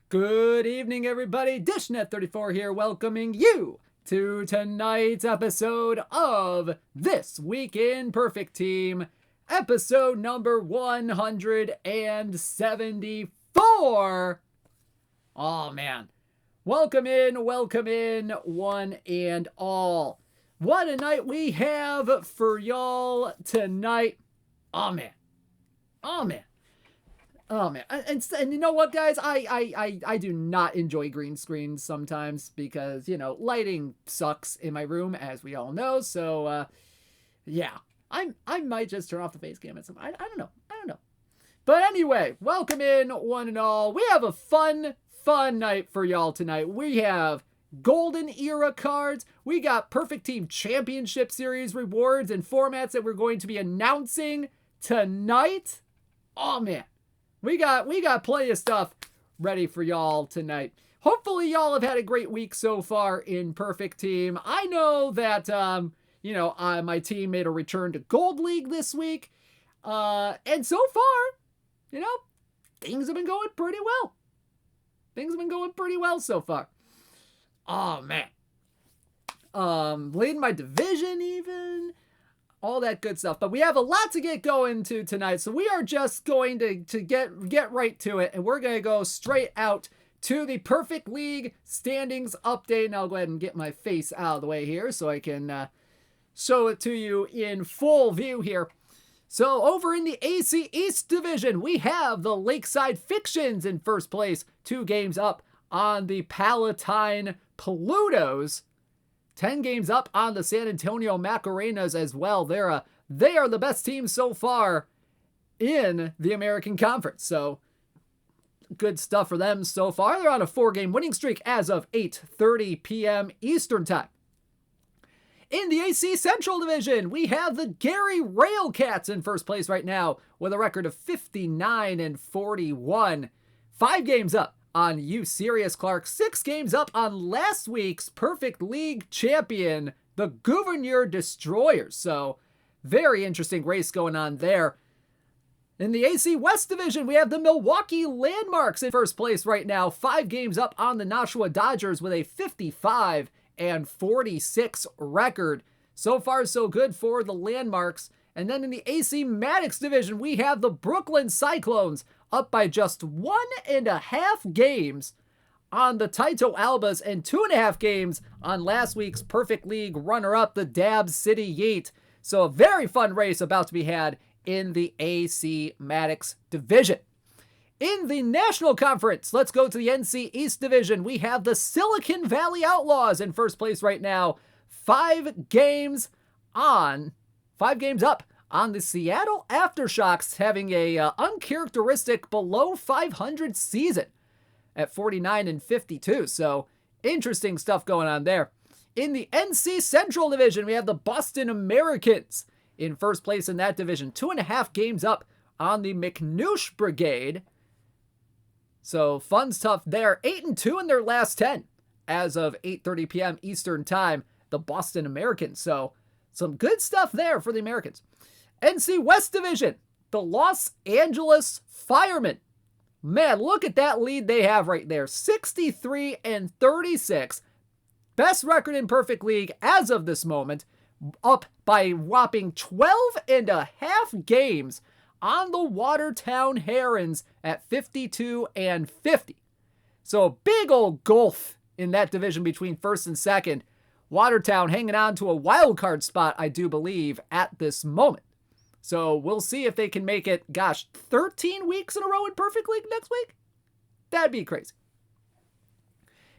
Good evening, everybody. DishNet34 here, welcoming you to tonight's episode of This Week in Perfect Team, episode number 174. Oh, man. Welcome in, one and all. What a night we have for y'all tonight. Oh, man. And you know what, guys? I do not enjoy green screens sometimes because, lighting sucks in my room, as we all know. So, yeah, I might just turn off the face cam at some. I don't know. But anyway, welcome in, one and all. We have a fun night for y'all tonight. We have Golden Era cards. We got Perfect Team Championship Series rewards and formats that we're going to be announcing tonight. Oh, man. We got plenty of stuff ready for y'all tonight. Hopefully y'all have had a great week so far in Perfect Team. I know that, my team made a return to Gold League this week. And so far, things have been going pretty well. So far. Oh, man. Leading my division even. All that good stuff. But we have a lot to get going to tonight, so we are just going to get right to it, and we're going to go straight out to the Perfect League standings update. And I'll go ahead and get my face out of the way here so I can show it to you in full view here. So over in the AC East Division, we have the Lakeside Fictions in first place, 2 games up on the Palatine Palutos. 10 games up on the San Antonio Macarenas as well. They are the best team so far in the American Conference. So good stuff for them so far. They're on a 4-game winning streak as of 8:30 p.m. Eastern Time. In the AC Central Division, we have the Gary Railcats in first place right now with a record of 59-41. 5 games up on you, Sirius Clark. 6 games up on last week's Perfect League champion, the Gouverneur Destroyers. So, very interesting race going on there. In the AC West Division, we have the Milwaukee Landmarks in first place right now. 5 games up on the Nashua Dodgers with a 55-46 record. So far, so good for the Landmarks. And then in the AC Maddox Division, we have the Brooklyn Cyclones up by just 1.5 games on the Taito Albas and 2.5 games on last week's Perfect League runner-up, the Dab City Yeet. So a very fun race about to be had in the AC Maddox Division. In the National Conference, let's go to the NC East Division. We have the Silicon Valley Outlaws in first place right now. 5 games up on the Seattle Aftershocks, having a uncharacteristic below 500 season at 49-52. So interesting stuff going on there. In the NC Central Division, we have the Boston Americans in first place in that division. 2.5 games up on the McNoosh Brigade. So fun stuff there. 8-2 in their last 10 as of 8:30 p.m. Eastern Time, the Boston Americans. So some good stuff there for the Americans. NC West Division, the Los Angeles Firemen. Man, look at that lead they have right there. 63-36. Best record in Perfect League as of this moment. Up by whopping 12.5 games on the Watertown Herons at 52-50. So a big old gulf in that division between first and second. Watertown hanging on to a wild card spot, I do believe, at this moment. So we'll see if they can make it, 13 weeks in a row in Perfect League next week? That'd be crazy.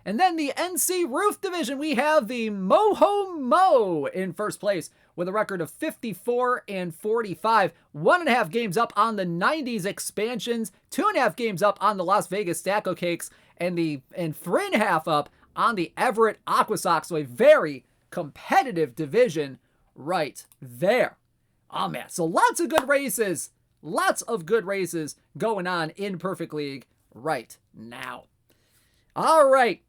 And then the NC Roof Division, we have the Moho Mo in first place with a record of 54-45. 1.5 games up on the 90s expansions, 2.5 games up on the Las Vegas Stacko Cakes, and 3.5 up on the Everett Aqua Sox. So a very competitive division right there. Oh man, so lots of good races going on in Perfect League right now. All right.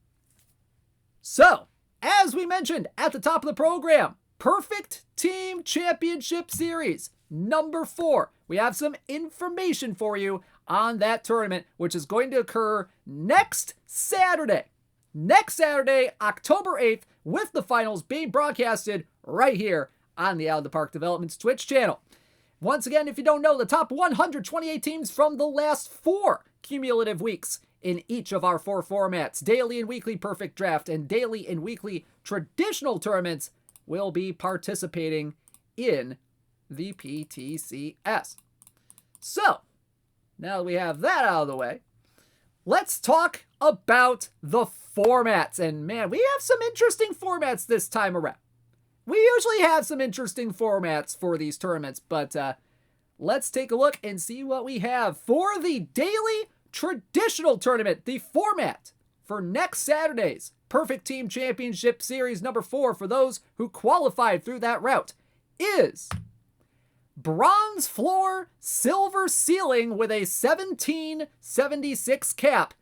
So, as we mentioned at the top of the program, Perfect Team Championship Series number 4. We have some information for you on that tournament, which is going to occur next Saturday. Next Saturday, October 8th, with the finals being broadcasted right here on the Out of the Park Development's Twitch channel. Once again, if you don't know, the top 128 teams from the last 4 cumulative weeks in each of our 4 formats, daily and weekly perfect draft and daily and weekly traditional tournaments, will be participating in the PTCS. So, now that we have that out of the way, let's talk about the formats. And man, we have some interesting formats this time around. We usually have some interesting formats for these tournaments, but let's take a look and see what we have for the daily traditional tournament. The format for next Saturday's Perfect Team Championship Series number 4 for those who qualified through that route is bronze floor, silver ceiling with a 1776 cap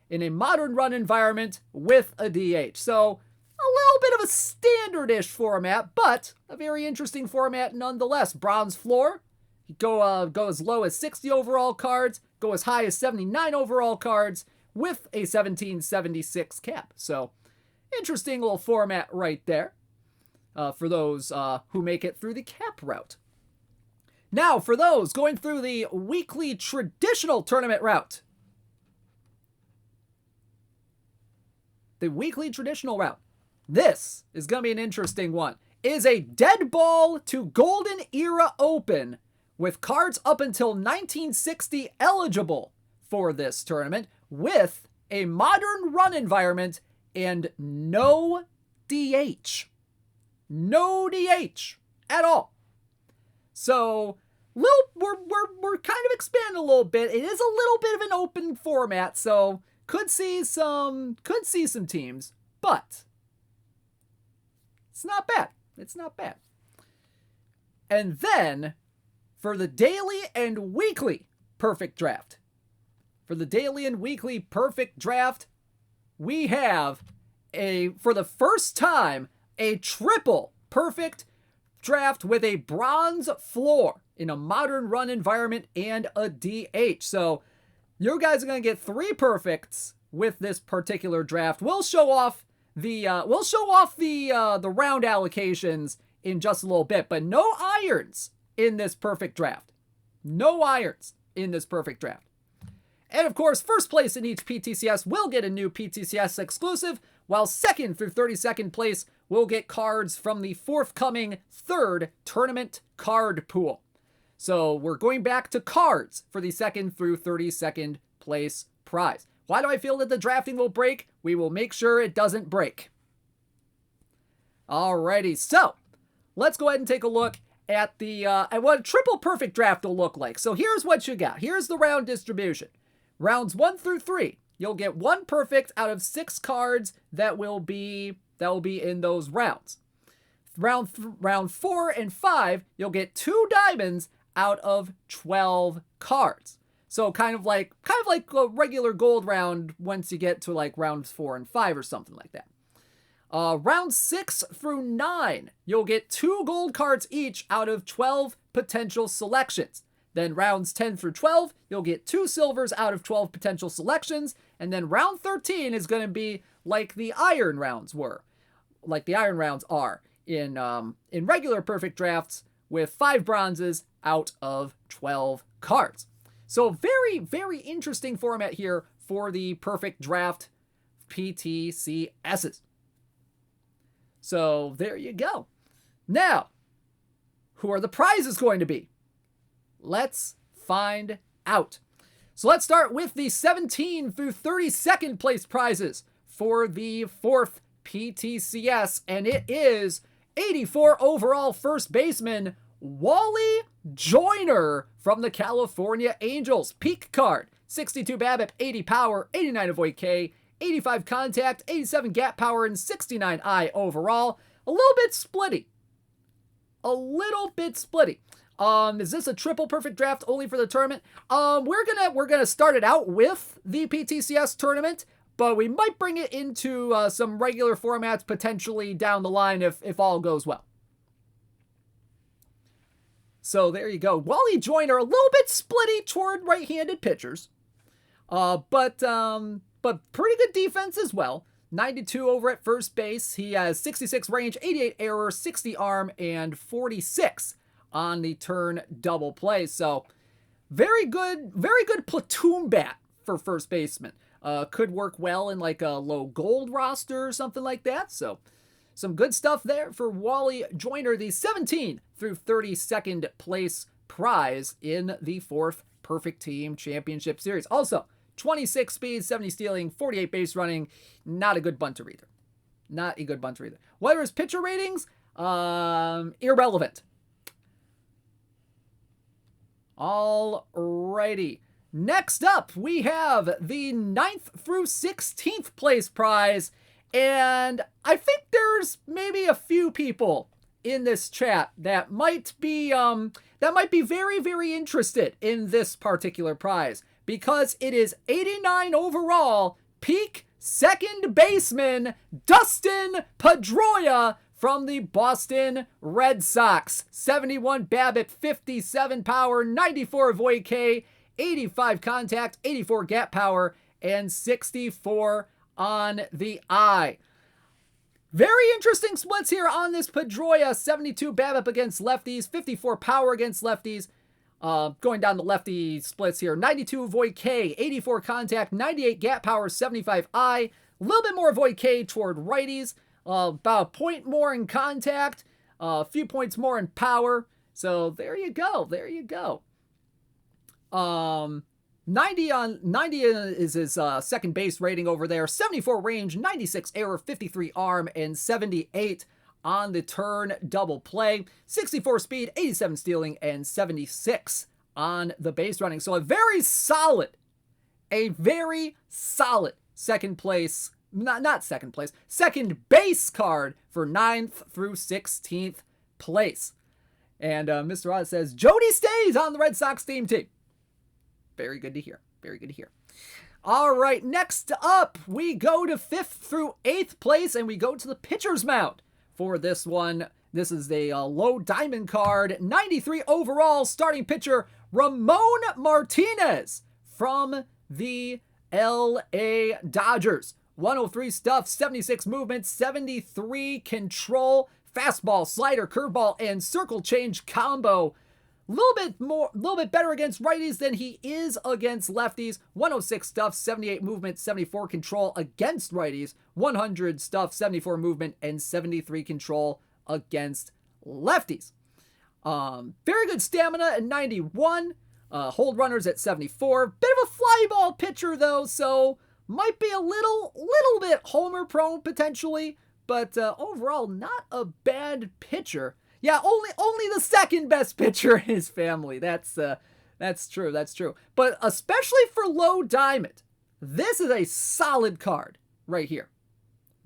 in a modern run environment with a DH. So a little bit of a standard-ish format, but a very interesting format nonetheless. Bronze floor, you go as low as 60 overall cards, go as high as 79 overall cards with a 1776 cap. So interesting little format right there for those who make it through the cap route. Now, for those going through the weekly traditional tournament route. The weekly traditional route. This is going to be an interesting one. It is a dead ball to Golden Era Open with cards up until 1960 eligible for this tournament with a modern run environment and no DH. No DH at all. So, we're kind of expanding a little bit. It is a little bit of an open format, so could see some teams, but it's not bad. It's not bad. And then for the daily and weekly perfect draft. For the daily and weekly perfect draft, we have for the first time, a triple perfect draft with a bronze floor in a modern run environment and a DH. So you guys are going to get 3 perfects with this particular draft. We'll show off the round allocations in just a little bit, but no irons in this perfect draft. No irons in this perfect draft. And of course, first place in each PTCS will get a new PTCS exclusive, while second through 32nd place will get cards from the forthcoming 3rd tournament card pool. So we're going back to cards for the 2nd through 32nd place prize. Why do I feel that the drafting will break? We will make sure it doesn't break. Alrighty, so let's go ahead and take a look at at what a triple perfect draft will look like. So here's what you got. Here's the round distribution. Rounds 1 through 3, you'll get 1 perfect out of 6 cards that will be in those rounds. Round 4 and 5, you'll get 2 diamonds out of 12 cards. So kind of like a regular gold round once you get to like rounds 4 and 5 or something like that. Round 6 through 9, you'll get 2 gold cards each out of 12 potential selections. Then rounds 10 through 12, you'll get 2 silvers out of 12 potential selections. And then round 13 is going to be like the iron rounds were. Like the iron rounds are in regular perfect drafts with 5 bronzes out of 12 cards. So very, very interesting format here for the perfect draft PTCSs. So there you go. Now, who are the prizes going to be? Let's find out. So let's start with the 17 through 32nd place prizes for the 4th PTCS, and it is 84 overall first baseman Wally Joyner from the California Angels. Peak card, 62 BABIP, 80 power, 89 avoid K, 85 contact, 87 gap power, and 69 eye overall. A little bit splitty. Is this a triple perfect draft only for the tournament? We're gonna start it out with the PTCS tournament, but we might bring it into some regular formats potentially down the line if all goes well. So there you go. Wally Joyner, a little bit splitty toward right-handed pitchers. But pretty good defense as well. 92 over at first base. He has 66 range, 88 error, 60 arm, and 46 on the turn double play. So very good platoon bat for first baseman. Could work well in like a low gold roster or something like that. So some good stuff there for Wally Joyner, the 17 through 32nd place prize in the 4th Perfect Team Championship Series. Also, 26 speed, 70 stealing, 48 base running. Not a good bunter either. Not a good bunter either. What are his pitcher ratings? Irrelevant. Alrighty. Next up, we have the 9th through 16th place prize. And I think there's maybe a few people in this chat that might be very, very interested in this particular prize, because it is 89 overall, peak second baseman Dustin Pedroia from the Boston Red Sox. 71 BABIP, 57 power, 94 avoid K, 85 contact, 84 gap power, and 64 on the eye. Very interesting splits here on this Pedroia. 72 BABIP against lefties, 54 power against lefties. Going down the lefty splits here. 92 avoid K, 84 contact, 98 gap power, 75 eye. A little bit more avoid K toward righties. About a point more in contact. A few points more in power. So there you go. There you go. 90 is his second base rating over there. 74 range, 96 error, 53 arm, and 78 on the turn double play. 64 speed, 87 stealing, and 76 on the base running. So a very solid second place, not second place, second base card for 9th through 16th place. And Mr. Oz says, Jody stays on the Red Sox team. Very good to hear. Very good to hear. All right, next up, we go to 5th through 8th place, and we go to the pitcher's mound for this one. This is a low diamond card. 93 overall, starting pitcher Ramon Martinez from the LA Dodgers. 103 stuff, 76 movement, 73 control, fastball, slider, curveball, and circle change combo. A little bit better against righties than he is against lefties. 106 stuff, 78 movement, 74 control against righties. 100 stuff, 74 movement, and 73 control against lefties. Very good stamina at 91. Hold runners at 74. Bit of a fly ball pitcher though, so might be a little bit homer prone potentially, but overall not a bad pitcher. Yeah, only the second best pitcher in his family. That's true. That's true. But especially for low diamond, this is a solid card right here.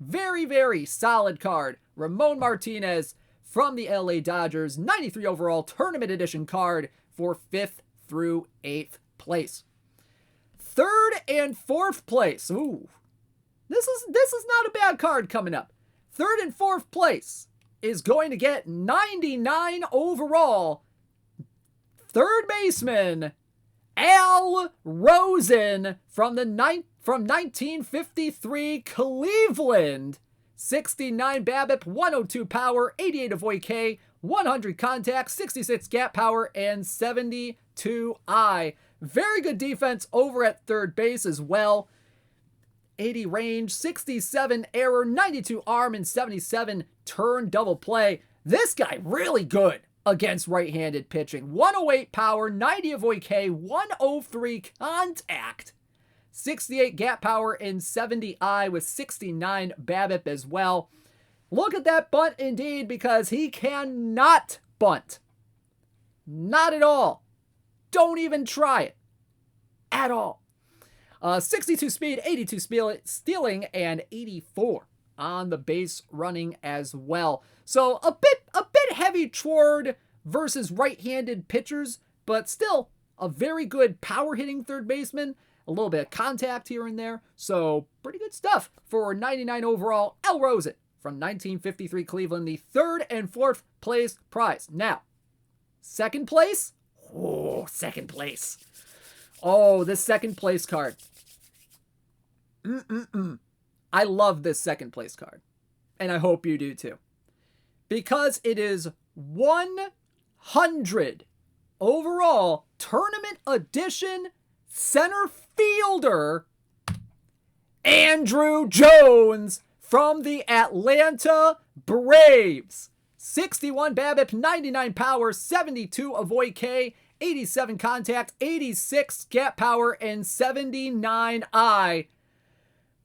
Very, very solid card. Ramon Martinez from the LA Dodgers, 93 overall tournament edition card for 5th through 8th place. 3rd and 4th place. Ooh, this is not a bad card coming up. 3rd and 4th place is going to get 99 overall third baseman Al Rosen from 1953 Cleveland. 69 BABIP, 102 power, 88 avoid K, 100 contact, 66 gap power, and 72 eye. Very good defense over at third base as well. 80 range, 67 error, 92 arm, and 77 turn double play. This guy really good against right-handed pitching. 108 power, 90 avoid K, 103 contact, 68 gap power, and 70 eye with 69 BABIP as well. Look at that bunt indeed, because he cannot bunt. Not at all. Don't even try it. At all. 62 speed, 82 stealing, and 84 on the base running as well. So a bit heavy toward versus right-handed pitchers, but still a very good power hitting third baseman. A little bit of contact here and there. So pretty good stuff for 99 overall Al Rosen from 1953 Cleveland, the 3rd and 4th place prize. Now, Second place? Oh, second place. Oh, this second place card. I love this second place card. And I hope you do too. Because it is 100 overall tournament edition center fielder Andrew Jones from the Atlanta Braves. 61 BABIP, 99 power, 72 avoid K, 87 contact, 86 gap power, and 79 I.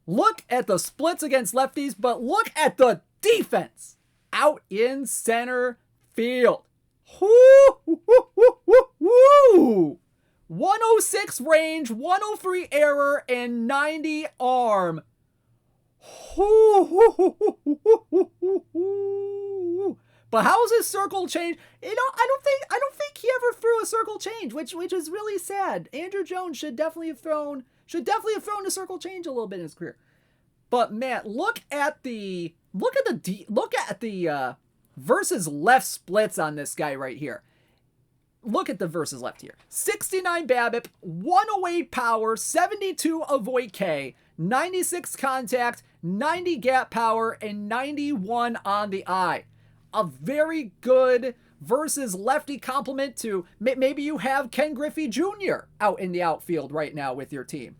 Look at the splits against lefties, but look at the defense out in center field. Woo, woo, woo, woo, woo. 106 range, 103 error, and 90 arm. But how is his circle change? You know, I don't think he ever threw a circle change, which is really sad. Andrew Jones should definitely have thrown a circle change a little bit in his career. But man, look at the versus left splits on this guy right here. Look at the versus left here. 69 BABIP, 108 power, 72 avoid K, 96 contact, 90 gap power, and 91 on the eye. A very good versus lefty complement to maybe you have Ken Griffey Jr. out in the outfield right now with your team,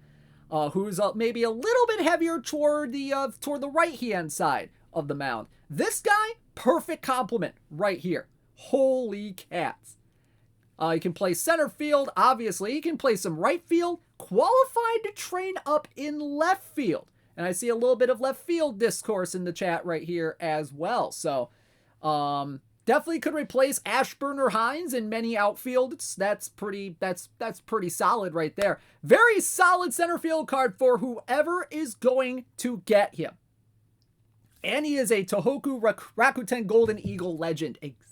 who's maybe a little bit heavier toward the right hand side of the mound. This guy, perfect complement right here. Holy cats. He can play center field, obviously. He can play some right field. Qualified to train up in left field. And I see a little bit of left field discourse in the chat right here as well. So, definitely could replace Ashburn or Hines in many outfields. That's pretty solid right there. Very solid center field card for whoever is going to get him. And he is a Tohoku Rakuten Golden Eagle legend. Exactly.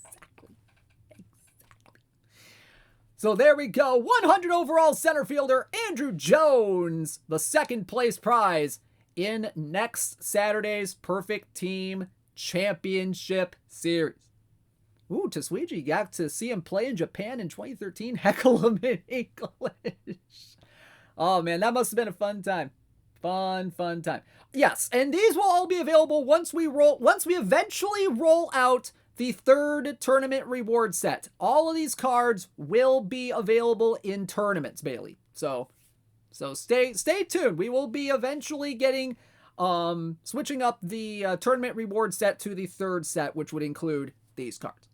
So there we go. 100 overall center fielder Andrew Jones, the second place prize in next Saturday's Perfect Team Championship Series. Ooh, Tsuiji got to see him play in Japan in 2013. Heckle him in English. Oh man, that must have been a fun time. Fun time. Yes, and these will all be available once we eventually roll out the third tournament reward set. All of these cards will be available in tournaments, Bailey. So stay tuned. We will be eventually getting switching up the tournament reward set to the third set, which would include these cards.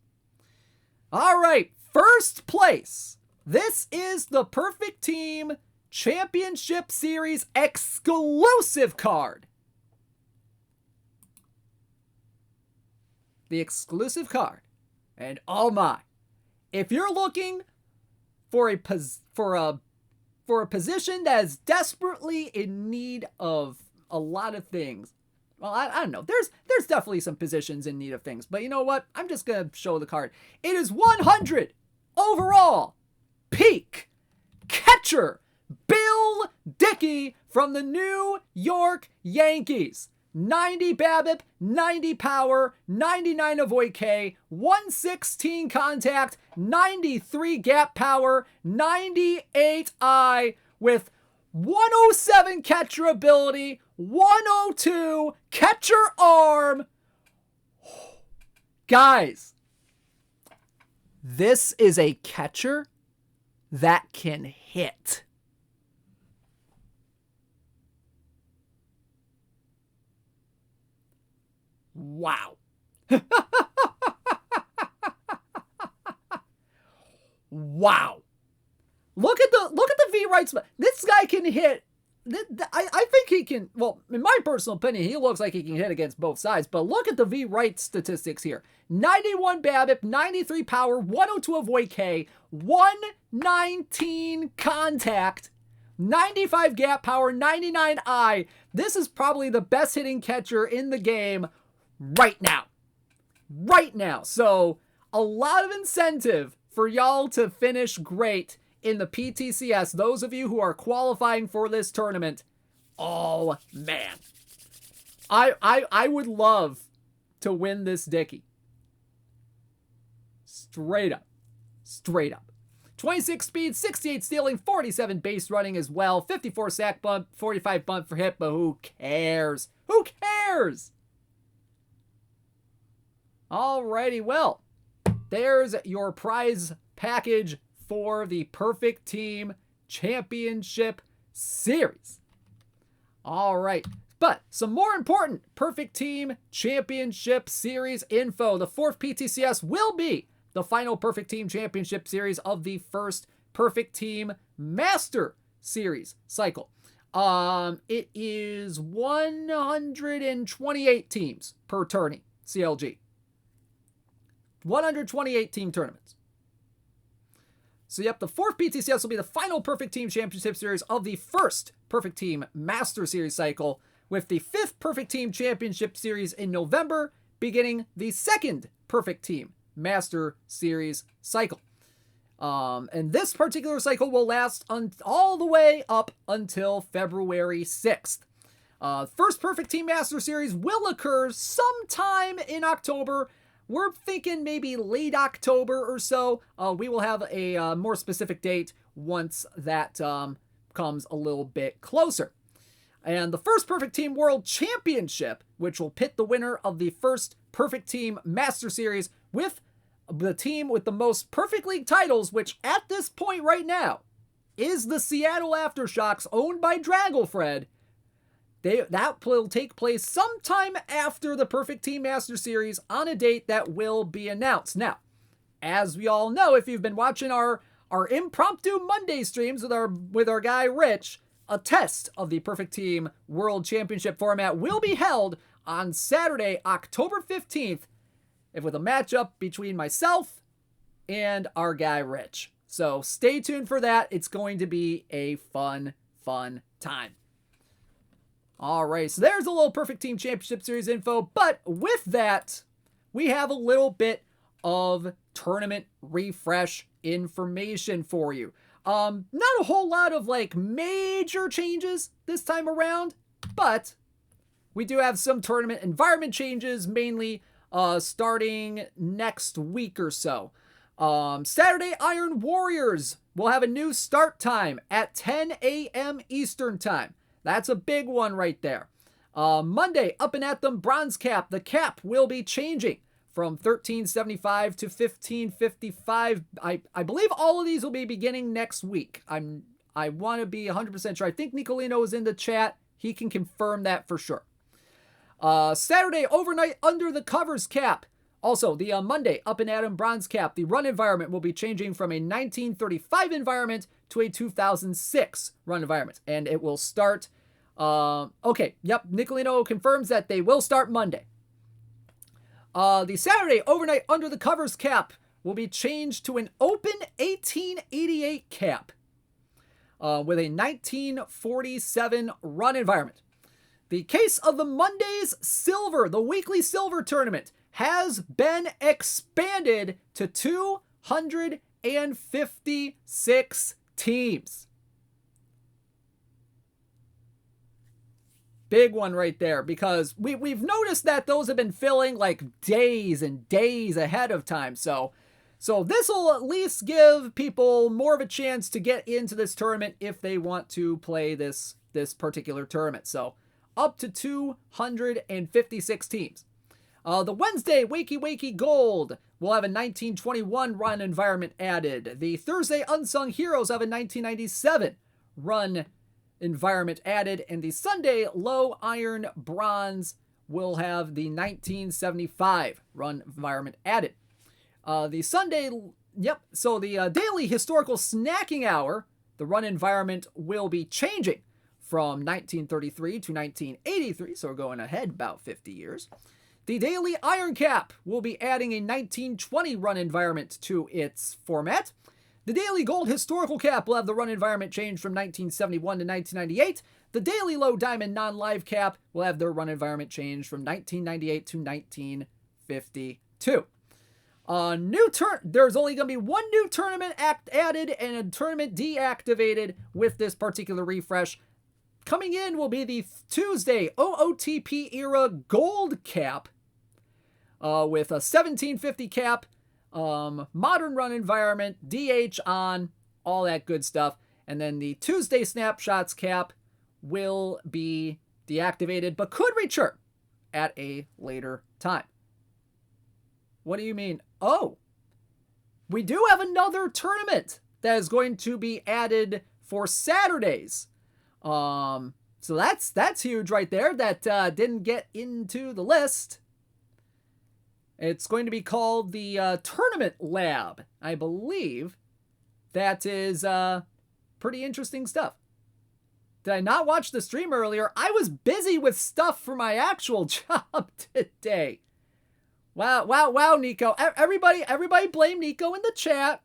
All right, first place. This is the Perfect Team Championship Series exclusive card. The exclusive card. And oh my, if you're looking for a position that is desperately in need of a lot of things, well, I don't know. There's definitely some positions in need of things, but you know what? I'm just gonna show the card. It is 100 overall peak catcher Bill Dickey from the New York Yankees. 90 BABIP, 90 power, 99 avoid K, 116 contact, 93 gap power, 98 I, with 107 catcher ability, 102 catcher arm. Guys, this is a catcher that can hit. Wow. Wow. Look at the V right spot. This guy can hit. I think he can, well, in my personal opinion, he looks like he can hit against both sides, but look at the V right statistics here. 91 BABIP, 93 power, 102 avoid K, 119 contact, 95 gap power, 99 I. This is probably the best hitting catcher in the game right now. So a lot of incentive for y'all to finish great in the PTCS. Those of you who are qualifying for this tournament, oh man, I would love to win this Dickey. Straight up. straight up. 26 speed, 68 stealing, 47 base running as well, 54 sack bunt, 45 bunt for hit, but who cares? Who cares? Alrighty, well, there's your prize package for the Perfect Team Championship Series. All right, but some more important Perfect Team Championship Series info. The 4th PTCS will be the final Perfect Team Championship Series of the first Perfect Team Master Series cycle. It is 128 teams per tourney, CLG. 128 team tournaments. So yep, the 4th PTCS will be the final Perfect Team Championship Series of the first Perfect Team Master Series cycle, with the 5th Perfect Team Championship Series in November, beginning the 2nd Perfect Team Master Series cycle. And this particular cycle will last all the way up until February 6th. First Perfect Team Master Series will occur sometime in October. We're thinking maybe late October or so. We will have a more specific date once that comes a little bit closer. And the first Perfect Team World Championship, which will pit the winner of the first Perfect Team Master Series with the team with the most Perfect League titles, which at this point right now is the Seattle Aftershocks, owned by Draglefred. That will take place sometime after the Perfect Team Master Series on a date that will be announced. Now, as we all know, if you've been watching our impromptu Monday streams with our guy Rich, a test of the Perfect Team World Championship format will be held on Saturday, October 15th, with a matchup between myself and our guy Rich. So stay tuned for that. It's going to be a fun time. All right, so there's a little Perfect Team Championship Series info, but with that, we have a little bit of tournament refresh information for you. Not a whole lot of major changes this time around, but we do have some tournament environment changes, mainly starting next week or so. Saturday, Iron Warriors will have a new start time at 10 a.m. Eastern Time. That's a big one right there. Monday, Up and At Them Bronze Cap. The cap will be changing from 1375 to 1555. I believe all of these will be beginning next week. I want to be 100% sure. I think Nicolino is in the chat. He can confirm that for sure. Saturday, Overnight Under the Covers Cap. Also, the Monday, Up and At 'em Bronze Cap. The run environment will be changing from a 1935 environment to a 2006 run environment. And it will start... okay, yep, Nicolino confirms that they will start Monday. The Saturday, Overnight Under the Covers Cap will be changed to an open 1888 cap with a 1947 run environment. The case of the Monday's Silver, the weekly Silver tournament, has been expanded to 256 teams. Big one right there, because we've noticed that those have been filling days and days ahead of time. So this will at least give people more of a chance to get into this tournament if they want to play this particular tournament. So up to 256 teams. The Wednesday Wakey Wakey Gold will have a 1921 run environment added. The Thursday Unsung Heroes have a 1997 run environment added, and the Sunday Low Iron Bronze will have the 1975 run environment added. The Sunday, so the Daily Historical Snacking Hour, the run environment will be changing from 1933 to 1983, so we're going ahead about 50 years. The Daily Iron Cap will be adding a 1920 run environment to its format. The Daily Gold Historical Cap will have the run environment change from 1971 to 1998. The Daily Low Diamond Non-Live Cap will have their run environment change from 1998 to 1952. There's only going to be one new tournament added and a tournament deactivated with this particular refresh. Coming in will be the Tuesday OOTP era Gold Cap with a 1750 cap modern run environment, DH on, all that good stuff. And then the Tuesday snapshots cap will be deactivated, but could return at a later time. What do you mean? Oh, we do have another tournament that is going to be added for Saturdays. So that's huge right there. That didn't get into the list. It's going to be called the Tournament Lab, I believe. That is pretty interesting stuff. Did I not watch the stream earlier? I was busy with stuff for my actual job today. Wow, Nico. Everybody blame Nico in the chat.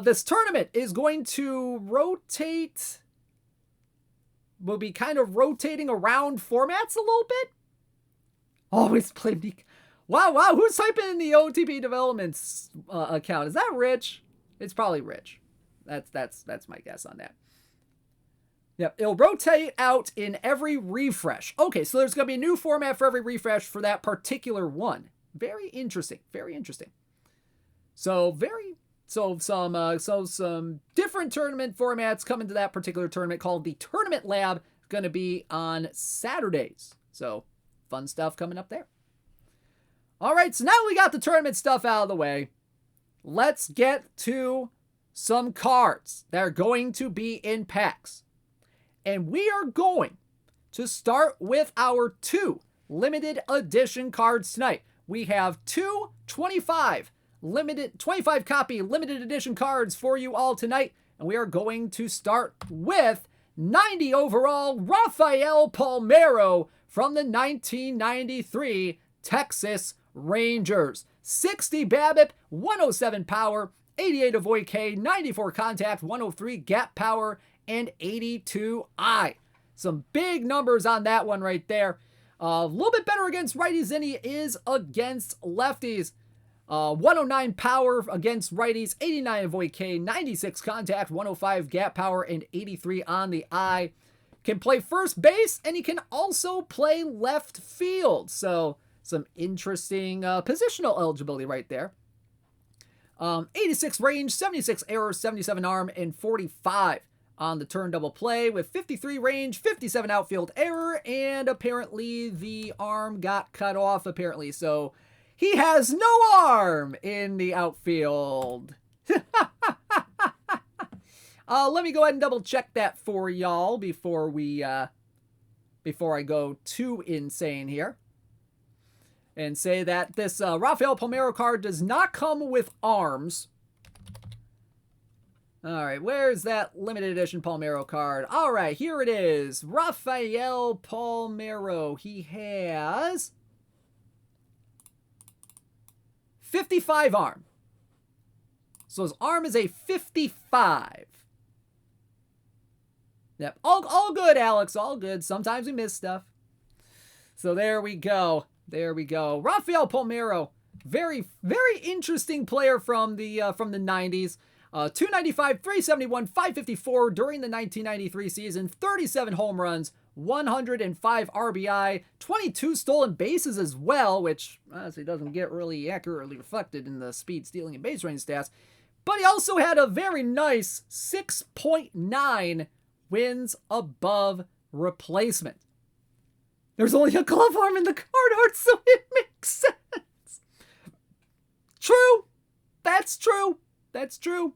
This tournament is going to rotate. Will be kind of rotating around formats a little bit. Always blame Nico. Wow. Who's typing in the OOTP Developments account? Is that Rich? It's probably Rich. That's my guess on that. Yep, it'll rotate out in every refresh. Okay, so there's going to be a new format for every refresh for that particular one. Very interesting. Very interesting. So some different tournament formats come into that particular tournament called the Tournament Lab. It's going to be on Saturdays. So fun stuff coming up there. All right, so now we got the tournament stuff out of the way. Let's get to some cards that are going to be in packs. And we are going to start with our 2 limited edition cards tonight. We have 2 25 copy limited edition cards for you all tonight. And we are going to start with 90 overall Rafael Palmeiro from the 1993 Texas Rangers. 60 BABIP, 107 power, 88 avoid K, 94 contact, 103 gap power, and 82 I. Some big numbers on that one right there. A little bit better against righties than he is against lefties. 109 power against righties, 89 avoid K, 96 contact, 105 gap power, and 83 on the eye. Can play first base, and he can also play left field. So some interesting positional eligibility right there. 86 range, 76 error, 77 arm, and 45 on the turn double play with 53 range, 57 outfield error, and apparently the arm got cut off apparently. So he has no arm in the outfield. Let me go ahead and double check that for y'all before I go too insane here. And say that this Rafael Palmeiro card does not come with arms. All right, where's that limited edition Palmeiro card? All right, here it is. Rafael Palmeiro. He has 55 arm. So his arm is a 55. Yep, all good, Alex. All good. Sometimes we miss stuff. So there we go. There we go. Rafael Palmeiro, very, very interesting player from the 90s. 295, 371, 554 during the 1993 season, 37 home runs, 105 RBI, 22 stolen bases as well, which honestly doesn't get really accurately reflected in the speed, stealing, and base running stats. But he also had a very nice 6.9 wins above replacement. There's only a glove arm in the card art, so it makes sense. True. That's true. That's true.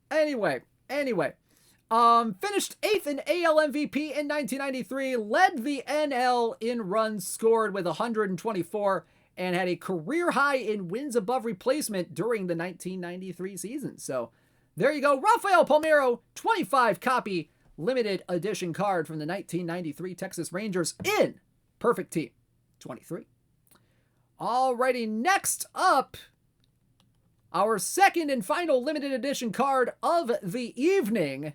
Anyway. Finished 8th in AL MVP in 1993, led the NL in runs scored with 124, and had a career high in wins above replacement during the 1993 season. So there you go. Rafael Palmeiro, 25 copy limited edition card from the 1993 Texas Rangers in Perfect Team 23. Alrighty, next up, our second and final limited edition card of the evening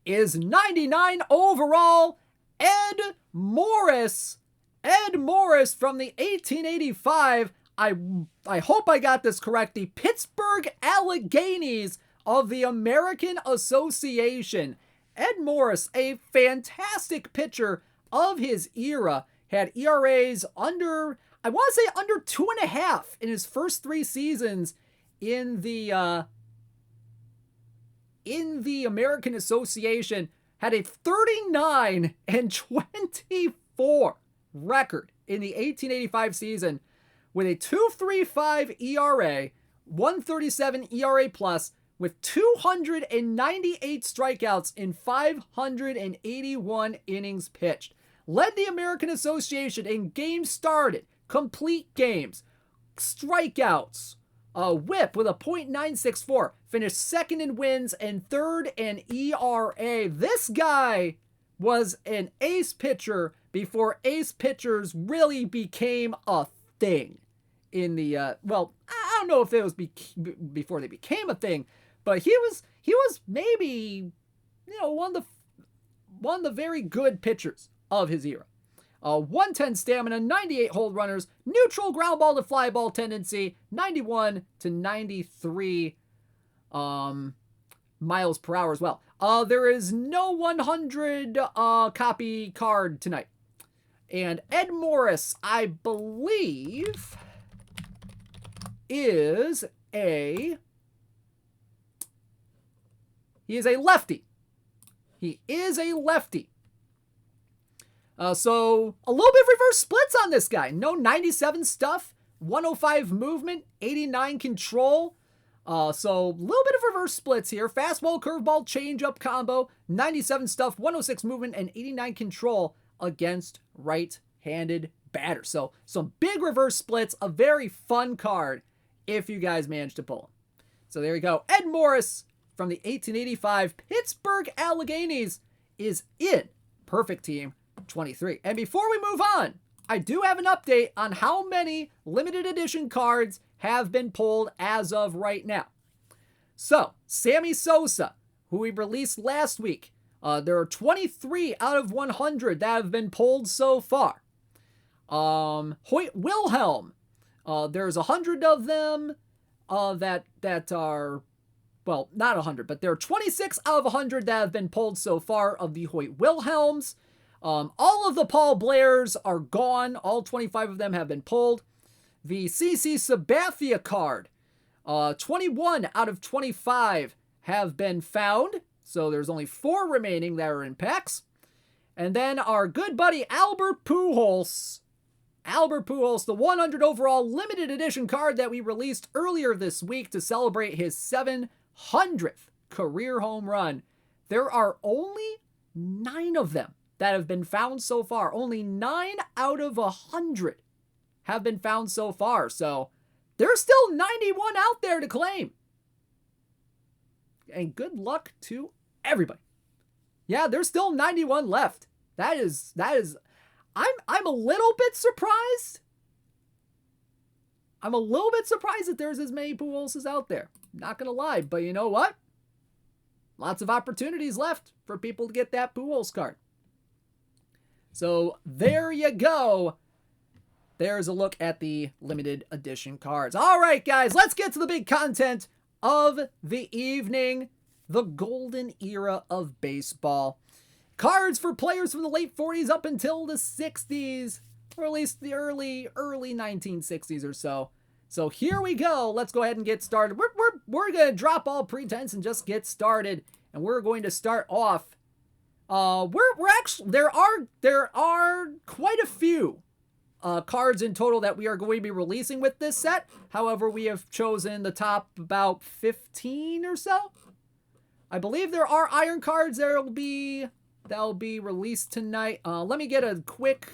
is 99 overall Ed Morris. Ed Morris from the 1885, I hope I got this correct, the Pittsburgh Alleghenies of the American Association. Ed Morris, a fantastic pitcher of his era. had ERAs under, I want to say under 2.5 in his first 3 seasons in the American Association, had a 39-24 record in the 1885 season with a 2.35 ERA, 1.37 ERA plus, with 298 strikeouts in 581 innings pitched. Led the American Association in games started, complete games, strikeouts, whip with a .964, finished second in wins and third in ERA. This guy was an ace pitcher before ace pitchers really became a thing in the, well, I don't know if it was before they became a thing, but he was maybe, one of the very good pitchers of his era. 110 stamina, 98 hold runners, neutral ground ball to fly ball tendency, 91 to 93 miles per hour as well. There is no 100 copy card tonight. And Ed Morris, I believe, is a lefty. He is a lefty. So a little bit of reverse splits on this guy. No 97 stuff, 105 movement, 89 control. So a little bit of reverse splits here. Fastball, curveball, changeup combo, 97 stuff, 106 movement, and 89 control against right-handed batters. So some big reverse splits, a very fun card if you guys manage to pull him. So there you go. Ed Morris from the 1885 Pittsburgh Alleghenies is in Perfect Team 23. And before we move on, I do have an update on how many limited edition cards have been pulled as of right now. So, Sammy Sosa, who we released last week, there are 23 out of 100 that have been pulled so far. Hoyt Wilhelm, there's 100 of them that are, well, not 100, but there are 26 out of 100 that have been pulled so far of the Hoyt Wilhelms. All of the Paul Blairs are gone. All 25 of them have been pulled. The CC Sabathia card, 21 out of 25 have been found. So there's only 4 remaining that are in packs. And then our good buddy Albert Pujols, the 100 overall limited edition card that we released earlier this week to celebrate his 700th career home run. There are only 9 of them that have been found so far. Only 9 out of 100 have been found so far. So there's still 91 out there to claim. And good luck to everybody. Yeah, there's still 91 left. That is I'm a little bit surprised. I'm a little bit surprised that there's as many Pujols out there. Not gonna lie, but you know what? Lots of opportunities left for people to get that Pujols card. So there you go. There's a look at the limited edition cards. All right, guys, let's get to the big content of the evening. The golden era of baseball. Cards for players from the late 40s up until the 60s, or at least the early 1960s or so. So here we go. Let's go ahead and get started. We're going to drop all pretense and just get started. And we're going to start off. We're actually, there are quite a few cards in total that we are going to be releasing with this set. However, we have chosen the top about 15 or so. I believe there are iron cards that'll be released tonight. Let me get a quick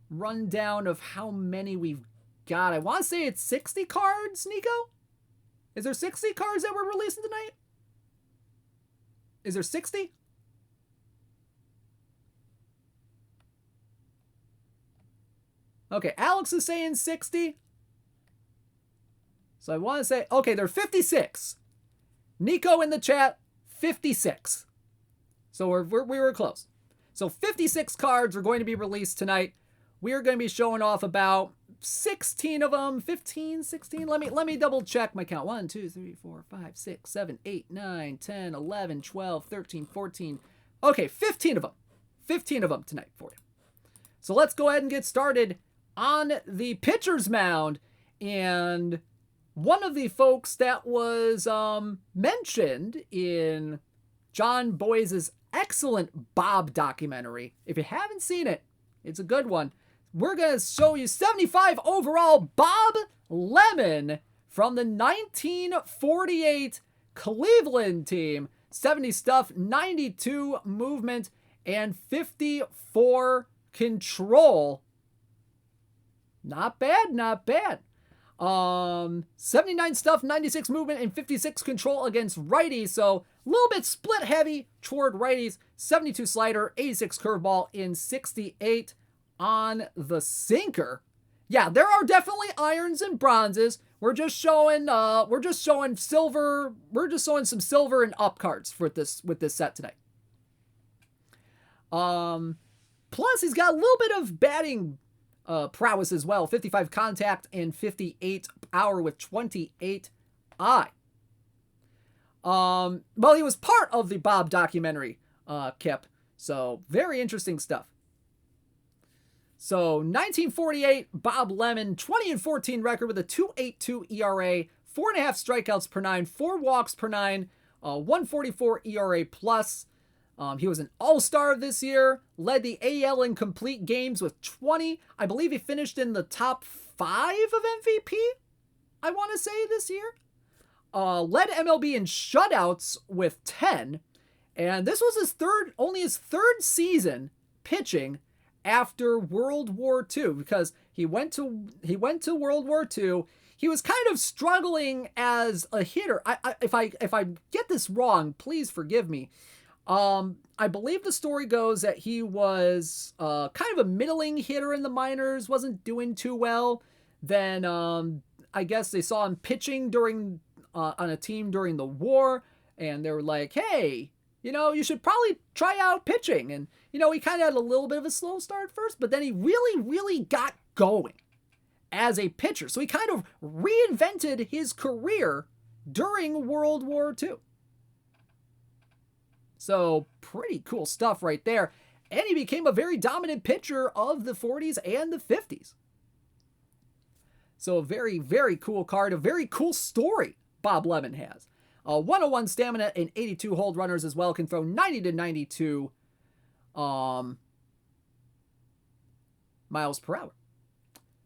rundown of how many we've got. I want to say it's 60 cards, Nico? Is there 60 cards that we're releasing tonight? Is there 60? Okay, Alex is saying 60. So I want to say, okay, there are 56. Nico in the chat, 56. So we were close. So 56 cards are going to be released tonight. We are going to be showing off about 16 of them, 15, 16. Let me double check my count. 1, 2, 3, 4, 5, 6, 7, 8, 9, 10, 11, 12, 13, 14. Okay, 15 of them. 15 of them tonight for you. So let's go ahead and get started on the pitcher's mound. And one of the folks that was mentioned in John Boyce's excellent Bob documentary, if you haven't seen it, it's a good one. We're going to show you 75 overall Bob Lemon from the 1948 Cleveland team. 70 stuff, 92 movement, and 54 control. Not bad, not bad. 79 stuff, 96 movement, and 56 control against righties. So a little bit split heavy toward righties. 72 slider, 86 curveball, and 68 on the sinker. Yeah, there are definitely irons and bronzes. We're just showing silver. We're just showing some silver and up cards with this set today. Plus he's got a little bit of batting prowess as well. 55 contact and 58 power with 28 eye. Well, he was part of the Bob documentary, Kip. So very interesting stuff. So 1948, Bob Lemon, 20-14 record with a 2.82 ERA, 4.5 strikeouts per 9, 4 walks per 9, 144 ERA plus. He was an all-star this year, led the AL in complete games with 20. I believe he finished in the top 5 of MVP, I want to say, this year. Led MLB in shutouts with 10. And this was only his third season pitching after World War II, because he went to World War II. He was kind of struggling as a hitter. If I get this wrong, please forgive me. I believe the story goes that he was kind of a middling hitter in the minors, wasn't doing too well. Then I guess they saw him pitching on a team during the war, and they were like, hey, you should probably try out pitching. And, he kind of had a little bit of a slow start first, but then he really, really got going as a pitcher. So he kind of reinvented his career during World War II. So pretty cool stuff right there. And he became a very dominant pitcher of the 40s and the 50s. So a very, very cool card, a very cool story Bob Lemon has. 101 stamina and 82 hold runners as well. Can throw 90 to 92 miles per hour.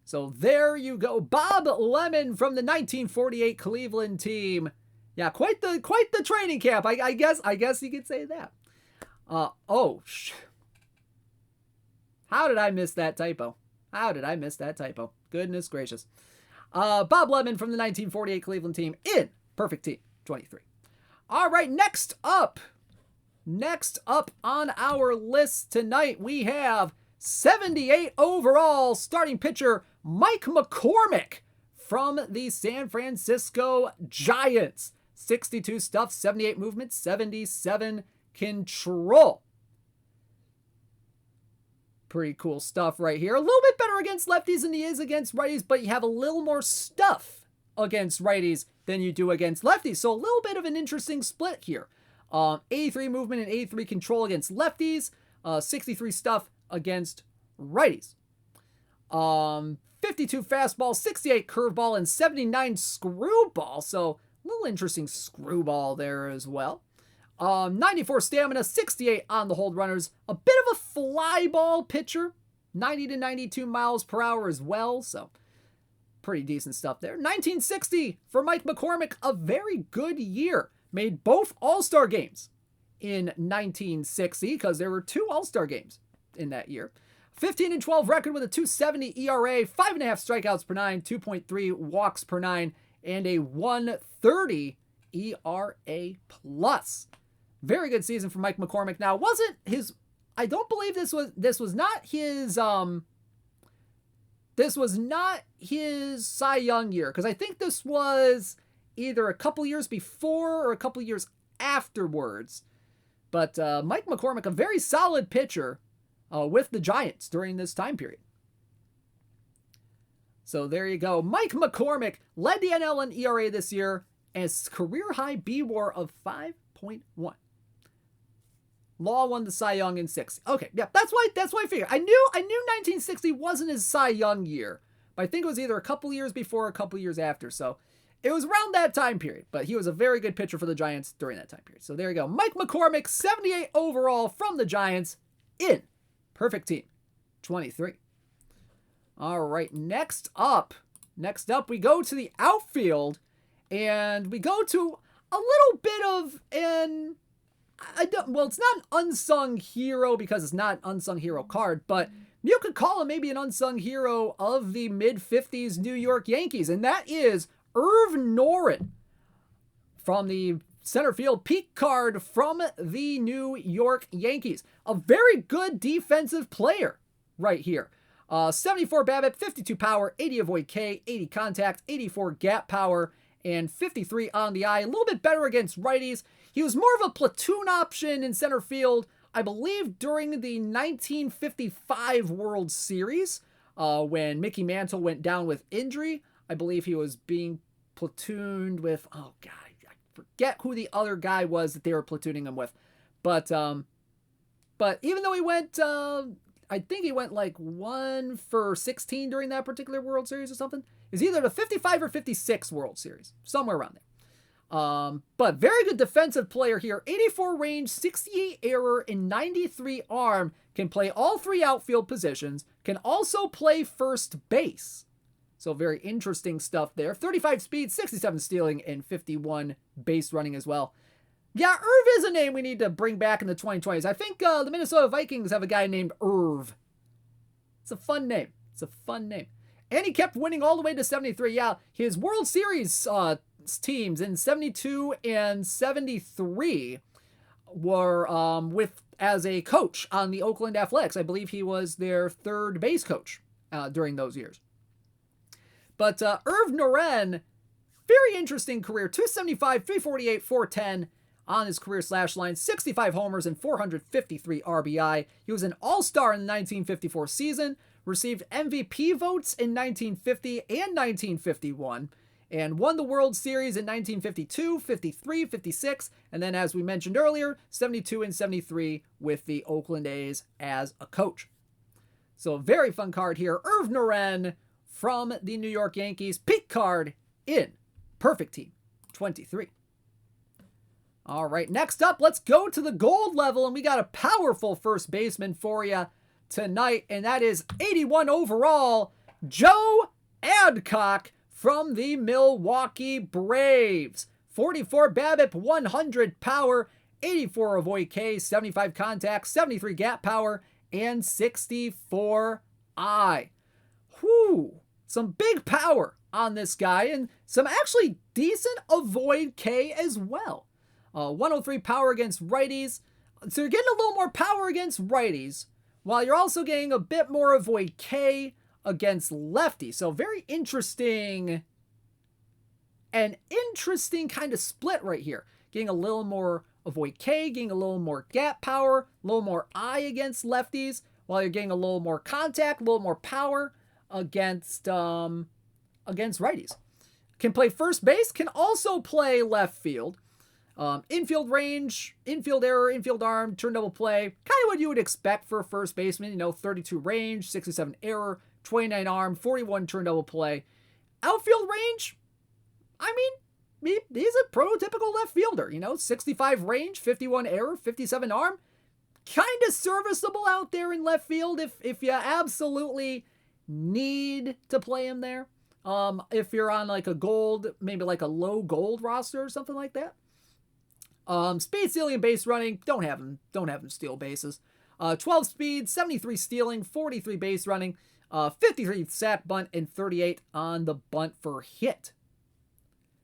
So there you go. Bob Lemon from the 1948 Cleveland team. Yeah, quite the training camp. I guess you could say that. How did I miss that typo? Goodness gracious. Bob Lemon from the 1948 Cleveland team in Perfect Team 23. All right, next up on our list tonight, we have 78 overall starting pitcher Mike McCormick from the San Francisco Giants. 62 stuff, 78 movement, 77 control. Pretty cool stuff right here. A little bit better against lefties than he is against righties, but you have a little more stuff against righties than you do against lefties. So a little bit of an interesting split here. 83 movement and 83 control against lefties. 63 stuff against righties. 52 fastball, 68 curveball, and 79 screwball. So a little interesting screwball there as well. 94 stamina, 68 on the hold runners. A bit of a fly ball pitcher. 90 to 92 miles per hour as well. So pretty decent stuff there. 1960 for Mike McCormick. A very good year. Made both All-Star games in 1960 because there were 2 All-Star games in that year. 15-12 record with a 2.70 ERA, 5.5 strikeouts per 9, 2.3 walks per 9, and a 1.30 ERA plus. Very good season for Mike McCormick. Now, wasn't his? I don't believe this was not his. This was not his Cy Young year, because I think this was either a couple years before or a couple years afterwards. But Mike McCormick, a very solid pitcher with the Giants during this time period. So there you go. Mike McCormick led the NL in ERA this year as career high B-WAR of 5.1. Law won the Cy Young in 60. Okay, yeah, that's why I figured. I knew 1960 wasn't his Cy Young year, but I think it was either a couple years before or a couple years after. So it was around that time period, but he was a very good pitcher for the Giants during that time period. So there you go. Mike McCormick, 78 overall from the Giants in perfect team 23. All right, next up we go to the outfield, and we go to a little bit of an, it's not an unsung hero because it's not an unsung hero card, but you could call him maybe an unsung hero of the mid-50s New York Yankees, and that is Irv Norman from the center field peak card from the New York Yankees. A very good defensive player right here. 74 BABIP, 52 power, 80 avoid K, 80 contact, 84 gap power, and 53 on the eye. A little bit better against righties. He was more of a platoon option in center field, I believe, during the 1955 World Series, when Mickey Mantle went down with injury. I believe he was being platooned with, oh God, I forget who the other guy was that they were platooning him with. But even though he went, I think he went like 1 for 16 during that particular World Series or something. It's either the 55 or 56 World Series, somewhere around there. But very good defensive player here. 84 range, 68 error, and 93 arm. Can play all 3 outfield positions. Can also play first base. So very interesting stuff there. 35 speed, 67 stealing, and 51 base running as well. Yeah, Irv is a name we need to bring back in the 2020s. I think the Minnesota Vikings have a guy named Irv. It's a fun name. And he kept winning all the way to 73. Yeah, his World Series teams in 72 and 73 were with as a coach on the Oakland Athletics. I believe he was their third base coach during those years. But Irv Norman, very interesting career. 275, 348, 410 on his career slash line. 65 homers and 453 RBI. He was an all-star in the 1954 season. Received MVP votes in 1950 and 1951. And won the World Series in 1952, 53, 56. And then, as we mentioned earlier, 72 and 73 with the Oakland A's as a coach. So a very fun card here. Irv Norman from the New York Yankees. Peak card in perfect team 23. All right, next up, let's go to the gold level, and we got a powerful first baseman for you tonight, and that is 81 overall, Joe Adcock from the Milwaukee Braves. 44 BABIP, 100 power, 84 avoid K, 75 contact, 73 gap power, and 64 I. Whew, some big power on this guy, and some actually decent avoid K as well. 103 power against righties. So you're getting a little more power against righties, while you're also getting a bit more avoid K against lefties. So very interesting, an interesting kind of split right here. Getting a little more avoid K, getting a little more gap power, a little more I against lefties, while you're getting a little more contact, a little more power against righties. Can play first base, can also play left field. Infield range, infield error, infield arm, turn double play. Kind of what you would expect for a first baseman. 32 range, 67 error, 29 arm, 41 turn double play. Outfield range, I mean, he's a prototypical left fielder. 65 range, 51 error, 57 arm. Kind of serviceable out there in left field if you absolutely need to play him there. If you're on like a gold, maybe like a low gold roster or something like that. Speed, stealing, and base running, don't have him steal bases. 12 speed, 73 stealing, 43 base running, 53 sack bunt, and 38 on the bunt for hit.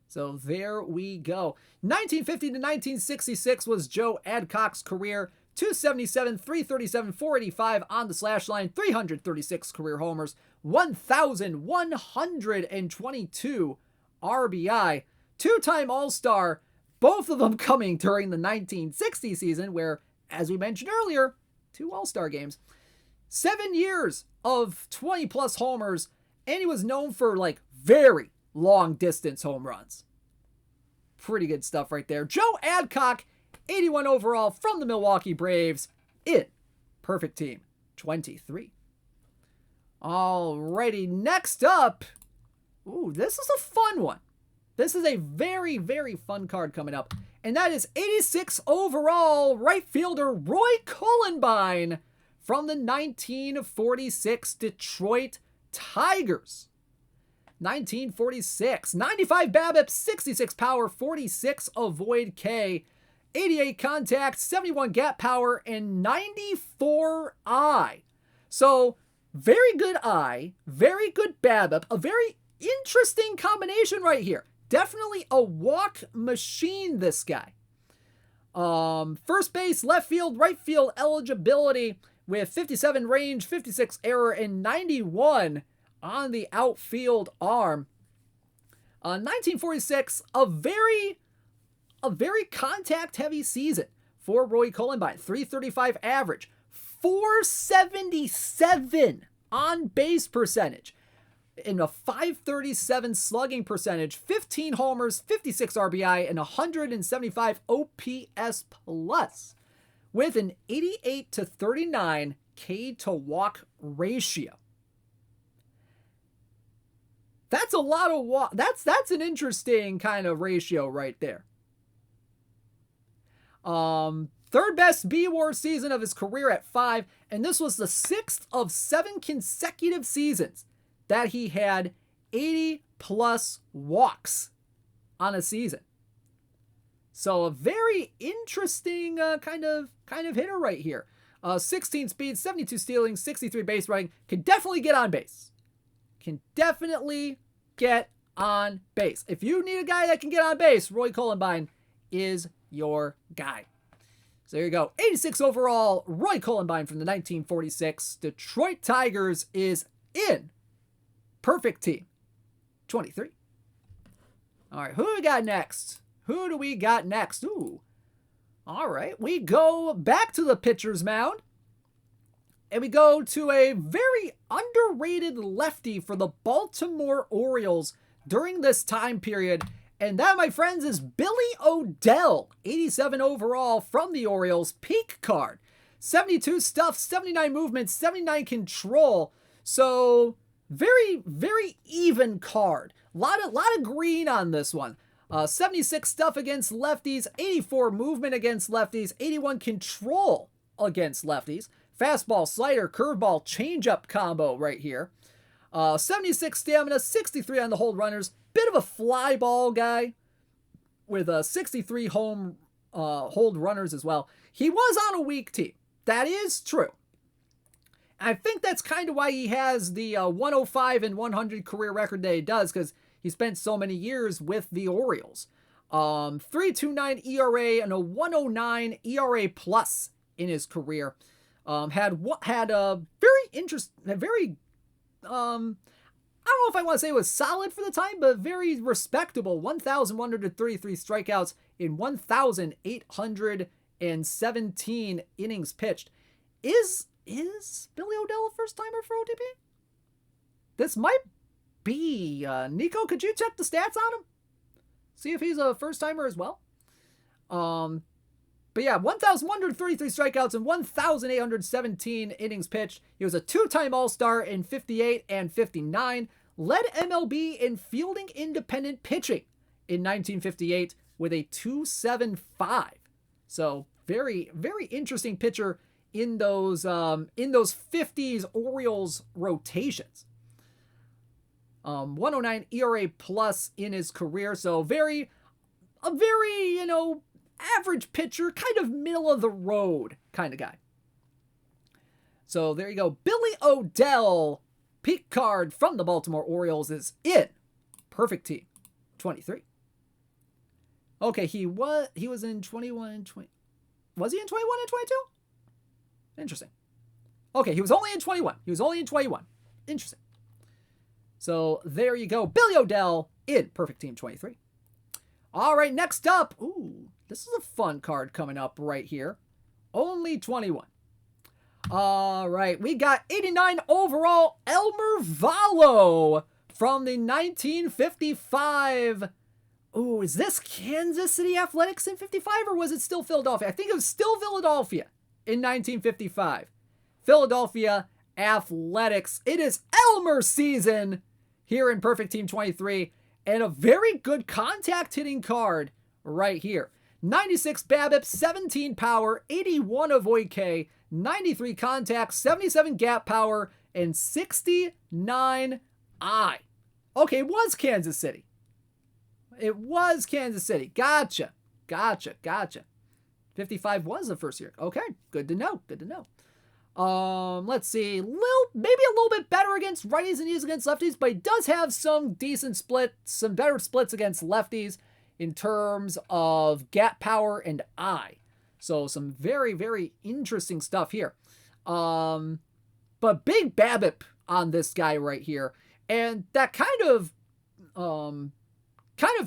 So there we go. 1950 to 1966 was Joe Adcock's career. 277, 337, 485 on the slash line, 336 career homers, 1,122 RBI, 2-time All-Star, both of them coming during the 1960 season where, as we mentioned earlier, 2 All-Star games. 7 years of 20-plus homers, and he was known for, very long-distance home runs. Pretty good stuff right there. Joe Adcock 81 overall from the Milwaukee Braves in perfect team 23. Alrighty, next up. Ooh, this is a fun one. This is a very, very fun card coming up. And that is 86 overall right fielder Roy Columbine from the 1946 Detroit Tigers. 1946. 95 BABIP, 66 power, 46 avoid K, 88 contact, 71 gap power, and 94 I. So, very good I, very good BABIP, a very interesting combination right here. Definitely a walk machine, this guy. First base, left field, right field eligibility with 57 range, 56 error, and 91 on the outfield arm. 1946, a very contact-heavy season for Roy Columbine. 335 average, 477 on base percentage, in a 537 slugging percentage, 15 homers, 56 RBI, and 175 OPS plus, with an 88-39 K to walk ratio. That's a lot of walk. That's an interesting kind of ratio right there. Third best B-War season of his career at 5, and this was the 6th of 7 consecutive seasons that he had 80 plus walks on a season. So a very interesting kind of hitter right here. 16 speed, 72 stealing, 63 base running. Can definitely get on base. Can definitely get on base. If you need a guy that can get on base, Roy Columbine is your guy. So there you go. 86 overall, Roy Columbine from the 1946 Detroit Tigers is in perfect team 23. All right, who do we got next? Who do we got next? Ooh. All right, we go back to the pitcher's mound. And we go to a very underrated lefty for the Baltimore Orioles during this time period. And that, my friends, is Billy Odell. 87 overall from the Orioles. Peak card. 72 stuff, 79 movement, 79 control. So, very, very even card. Lot of green on this one. 76 stuff against lefties, 84 movement against lefties, 81 control against lefties. Fastball, slider, curveball, changeup combo right here. 76 stamina, 63 on the hold runners. Bit of a fly ball guy with 63 hold runners as well. He was on a weak team. That is true. I think that's kind of why he has the 105 and 100 career record that he does, because he spent so many years with the Orioles. 3.29 ERA and a 109 ERA plus in his career. Had a very I don't know if I want to say it was solid for the time, but very respectable 1,133 strikeouts in 1,817 innings pitched. Is Billy Odell a first timer for OTP? This might be. Nico, could you check the stats on him? See if he's a first timer as well. But yeah, 1,133 strikeouts and 1,817 innings pitched. He was a two-time All-Star in 58 and 59. Led MLB in fielding independent pitching in 1958 with a 2.75. So very, very interesting pitcher in those 50s Orioles rotations. 109 ERA plus in his career. So a very, average pitcher, kind of middle of the road kind of guy. So there you go. Billy Odell, peak card from the Baltimore Orioles, is in perfect team 23. Okay, he was in 21 and 20. Was he in 21 and 22? Interesting. Okay, he was only in 21. Interesting. So there you go. Billy Odell in perfect team 23. All right, next up. Ooh, this is a fun card coming up right here. Only 21. All right, we got 89 overall Elmer Elvalo from the 1955 Oh, is this Kansas City Athletics in 55 or was it still Philadelphia? I think it was still Philadelphia in 1955. Philadelphia Athletics. It is Elmer season here in Perfect Team 23 and a very good contact hitting card right here. 96 BABIP, 17 power, 81 avoid K, 93 contact, 77 gap power, and 69 I. Okay, it was Kansas City. It was Kansas City. Gotcha. 55 was the first year. Okay, good to know. Let's see. Maybe a little bit better against righties than he is against lefties, but he does have some decent splits, some better splits against lefties in terms of gap power and eye. So some very, very interesting stuff here. But big BABIP on this guy right here. And that kind of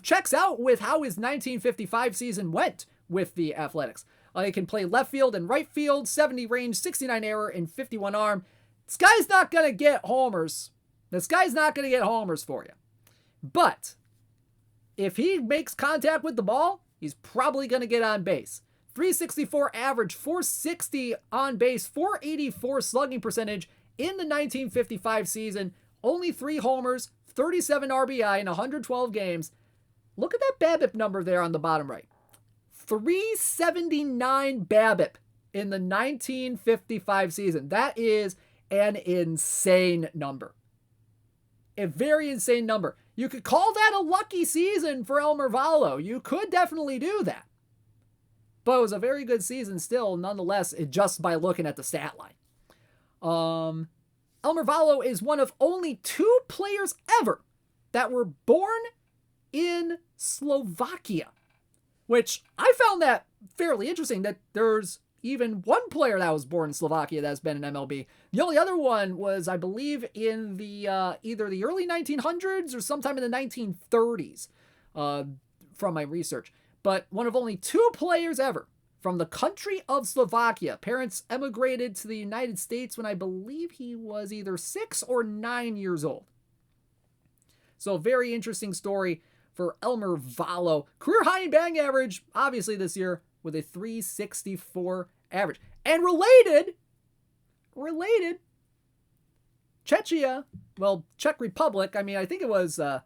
checks out with how his 1955 season went with the Athletics. He can play left field and right field, 70 range, 69 error, and 51 arm. This guy's not going to get homers. For you. But if he makes contact with the ball, he's probably going to get on base. 364 average, 460 on base, 484 slugging percentage in the 1955 season. Only 3 homers, 37 RBI in 112 games. Look at that BABIP number there on the bottom right. 379 BABIP in the 1955 season. That is an insane number. A very insane number. You could call that a lucky season for Elmer Elvalo. You could definitely do that. But it was a very good season still, nonetheless, just by looking at the stat line. Elmer Elvalo is one of only 2 players ever that were born in Slovakia. Which I found that fairly interesting that there's even one player that was born in Slovakia that's been in MLB. The only other one was, I believe, in the either the early 1900s or sometime in the 1930s from my research. But one of only 2 players ever from the country of Slovakia. Parents emigrated to the United States when I believe he was either 6 or 9 years old. So very interesting story for Elmer Elvalo. Career high in batting average, obviously this year, with a 364 average. And related, Czechia, well, Czech Republic, I mean, I think it was there.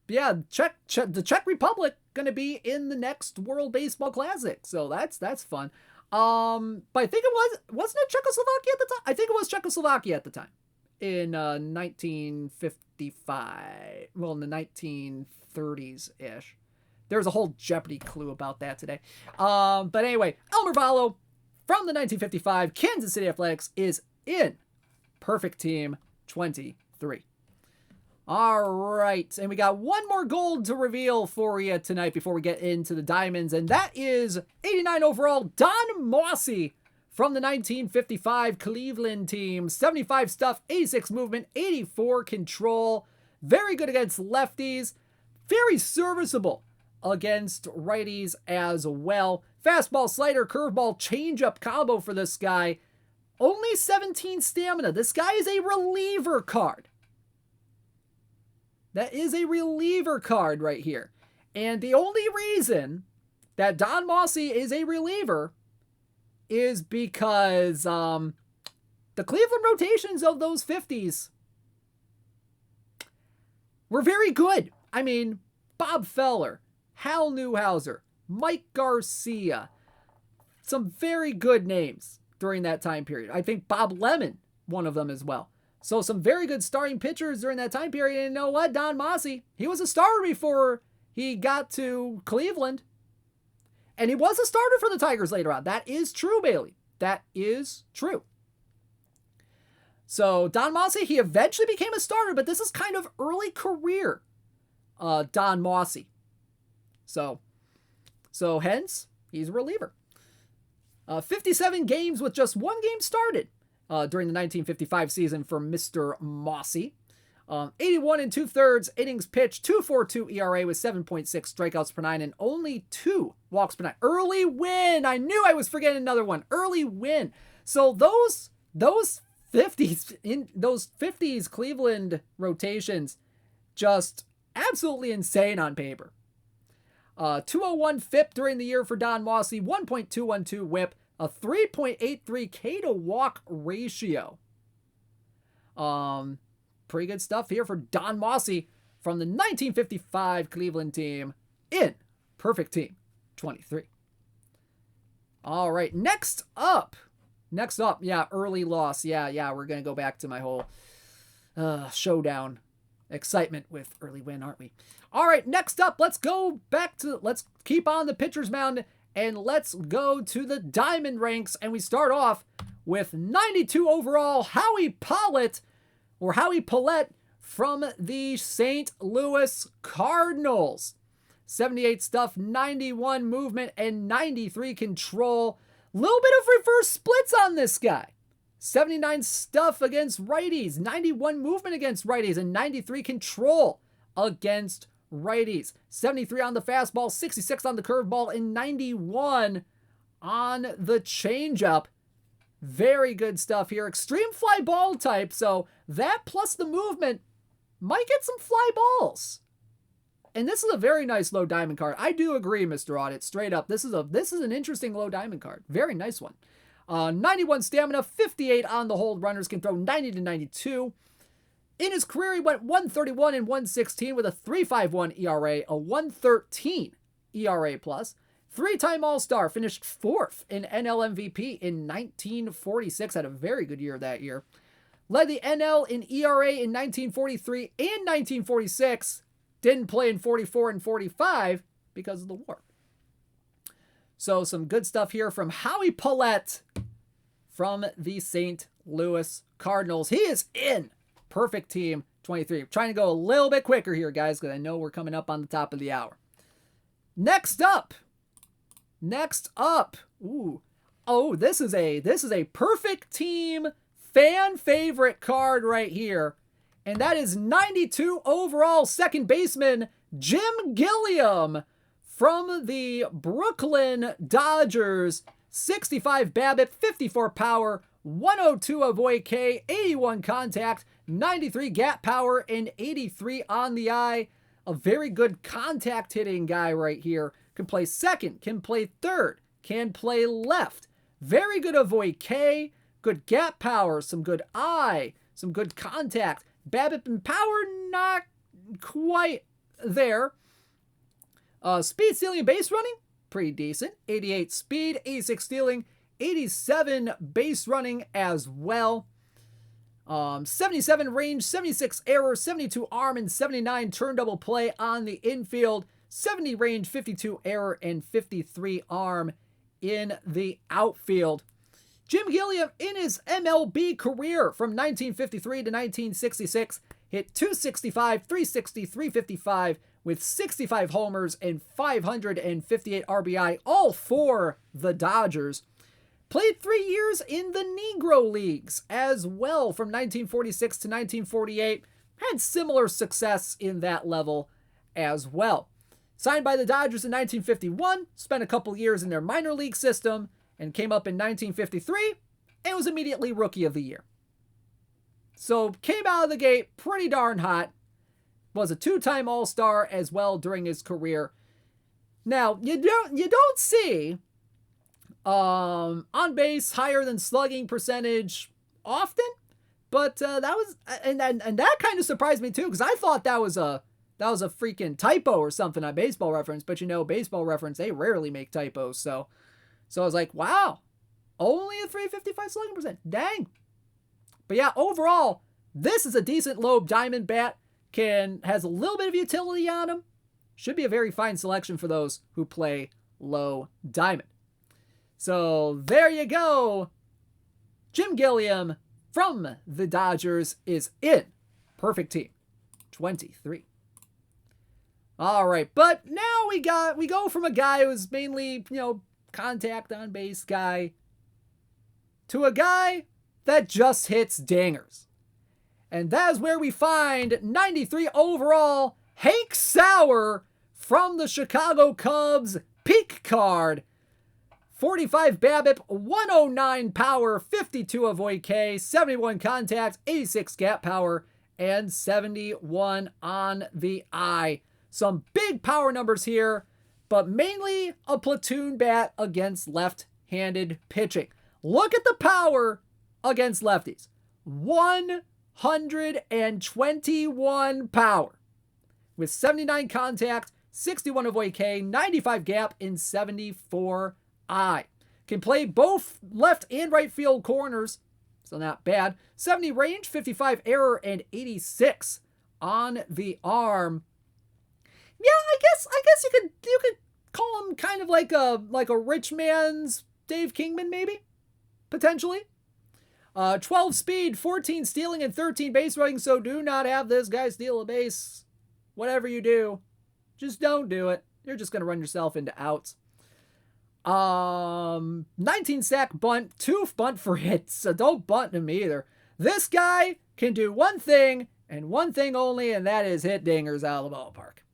Yeah, the Czech Republic going to be in the next World Baseball Classic. So that's fun. But I think wasn't it Czechoslovakia at the time? I think it was Czechoslovakia at the time. In 1955, well, in the 1930s-ish. There's a whole Jeopardy clue about that today. But anyway, Elmer Elvalo from the 1955 Kansas City Athletics is in Perfect Team 23. All right, and we got one more gold to reveal for you tonight before we get into the diamonds, and that is 89 overall Don Mossy from the 1955 Cleveland team. 75 stuff, 86 movement, 84 control. Very good against lefties. Very serviceable against righties as well. Fastball, slider, curveball, changeup combo for this guy. Only 17 stamina. This guy is a reliever card. That is a reliever card right here. And the only reason that Don Mossy is a reliever is because the Cleveland rotations of those 50s were very good. I mean, Bob Feller, Hal Newhouser, Mike Garcia, some very good names during that time period. I think Bob Lemon, one of them as well. So some very good starting pitchers during that time period. And you know what? Don Mossy, he was a starter before he got to Cleveland. And he was a starter for the Tigers later on. That is true, Bailey. That is true. So Don Mossy, he eventually became a starter, but this is kind of early career Don Mossy. So hence, he's a reliever. 57 games with just 1 game started during the 1955 season for Mr. Mossy. 81 and 2/3 innings pitched, 2.42 ERA with 7.6 strikeouts per 9 and only 2 walks per 9. Early win. I knew I was forgetting another one. Early win. So those 50s, in those 50s Cleveland rotations, just absolutely insane on paper. 201 FIP during the year for Don Mossy, 1.212 WHIP, a 3.83 K to walk ratio. Pretty good stuff here for Don Mossy from the 1955 Cleveland team in Perfect Team 23. All right, next up, yeah, early loss. Yeah, we're going to go back to my whole showdown excitement with early win, aren't we? All right, next up, let's keep on the pitcher's mound, and let's go to the diamond ranks, and we start off with 92 overall Howie Pollitt from the St. Louis Cardinals. 78 stuff, 91 movement, and 93 control. Little bit of reverse splits on this guy. 79 stuff against righties, 91 movement against righties, and 93 control against righties. 73 on the fastball, 66 on the curveball, and 91 on the changeup. Very good stuff here. Extreme fly ball type, so that plus the movement might get some fly balls. And this is a very nice low diamond card. I do agree, Mr. Audit, straight up. This is an interesting low diamond card. Very nice one. 91 stamina, 58 on the hold. Runners can throw 90 to 92. In his career, he went 131 and 116 with a 3.51 ERA, a 113 ERA plus. Three-time All-Star, finished 4th in NL MVP in 1946. Had a very good year that year. Led the NL in ERA in 1943 and 1946. Didn't play in 44 and 45 because of the war. So some good stuff here from Howie Pollitt from the St. Louis Cardinals. He is in Perfect Team 23. I'm trying to go a little bit quicker here, guys, because I know we're coming up on the top of the hour. Next up. Ooh. Oh, this is a Perfect Team fan favorite card right here. And that is 92 overall second baseman Jim Gilliam from the Brooklyn Dodgers. 65 BABIP, 54 power, 102 avoid K, 81 contact, 93 gap power, and 83 on the eye. A very good contact hitting guy right here. Can play second, can play third, can play left. Very good avoid K, good gap power, some good eye, some good contact. BABIP and power, not quite there. Speed, stealing, and base running, pretty decent. 88 speed, 86 stealing, 87 base running as well. 77 range, 76 error, 72 arm, and 79 turn double play on the infield. 70 range, 52 error, and 53 arm in the outfield. Jim Gilliam, in his MLB career from 1953 to 1966, hit 265, 360, 355 with 65 homers and 558 RBI, all for the Dodgers. Played 3 years in the Negro Leagues as well from 1946 to 1948. Had similar success in that level as well. Signed by the Dodgers in 1951, spent a couple years in their minor league system, and came up in 1953, and was immediately Rookie of the Year. So came out of the gate pretty darn hot. Was a 2-time All-Star as well during his career. Now, you don't see on base higher than slugging percentage often, but that was and that kind of surprised me too, because I thought that was a freaking typo or something on Baseball Reference. But Baseball Reference, they rarely make typos, so I was like, wow, only a 355 slugging percent. Dang. But yeah, overall, this is a decent low diamond bat. Has a little bit of utility on him. Should be a very fine selection for those who play low diamond. So there you go. Jim Gilliam from the Dodgers is in Perfect Team 23. All right, but now we go from a guy who's mainly, contact on base guy to a guy that just hits dingers. And that is where we find 93 overall Hank Sauer from the Chicago Cubs peak card. 45 BABIP, 109 power, 52 avoid K, 71 contact, 86 gap power, and 71 on the eye. Some big power numbers here, but mainly a platoon bat against left-handed pitching. Look at the power against lefties. 121 power with 79 contact, 61 avoid K, 95 gap, and 74 eye. Can play both left and right field corners, so not bad. 70 range, 55 error, and 86 on the arm. Yeah, I guess you could call him kind of like a rich man's Dave Kingman, maybe, potentially. 12 speed, 14 stealing, and 13 base running. So do not have this guy steal a base. Whatever you do, just don't do it. You're just gonna run yourself into outs. 19 sack bunt, 2 bunt for hits. So don't bunt him either. This guy can do one thing and one thing only, and that is hit dingers out of the ballpark.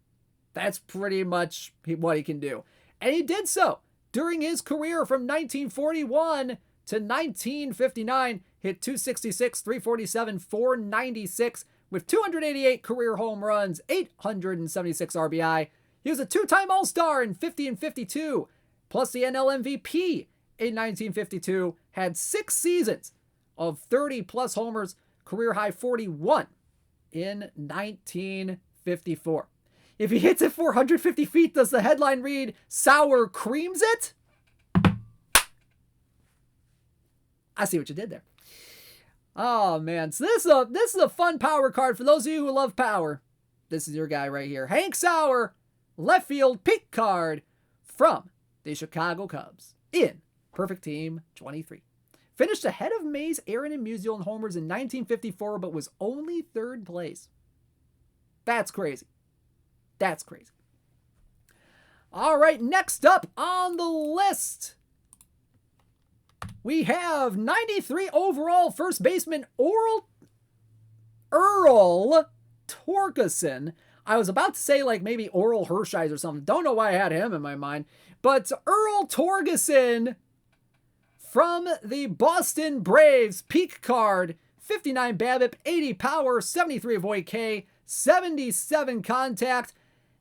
That's pretty much what he can do. And he did so during his career from 1941 to 1959. Hit 266, 347, 496 with 288 career home runs, 876 RBI. He was a 2-time All-Star in 50 and 52, plus the NL MVP in 1952. Had 6 seasons of 30-plus homers, career high 41 in 1954. If he hits it 450 feet, does the headline read, "Sour creams it"? I see what you did there. Oh, man. So this is a fun power card for those of you who love power. This is your guy right here. Hank Sauer, left field peak card from the Chicago Cubs in Perfect Team 23. Finished ahead of Mays, Aaron, and Musial in homers in 1954, but was only 3rd place. That's crazy. That's crazy. All right, next up on the list, we have 93 overall first baseman Earl Torkelson. I was about to say like maybe Oral Hershiser or something. Don't know why I had him in my mind. But Earl Torkelson from the Boston Braves, peak card, 59 BABIP, 80 power, 73 avoid K, 77 contact,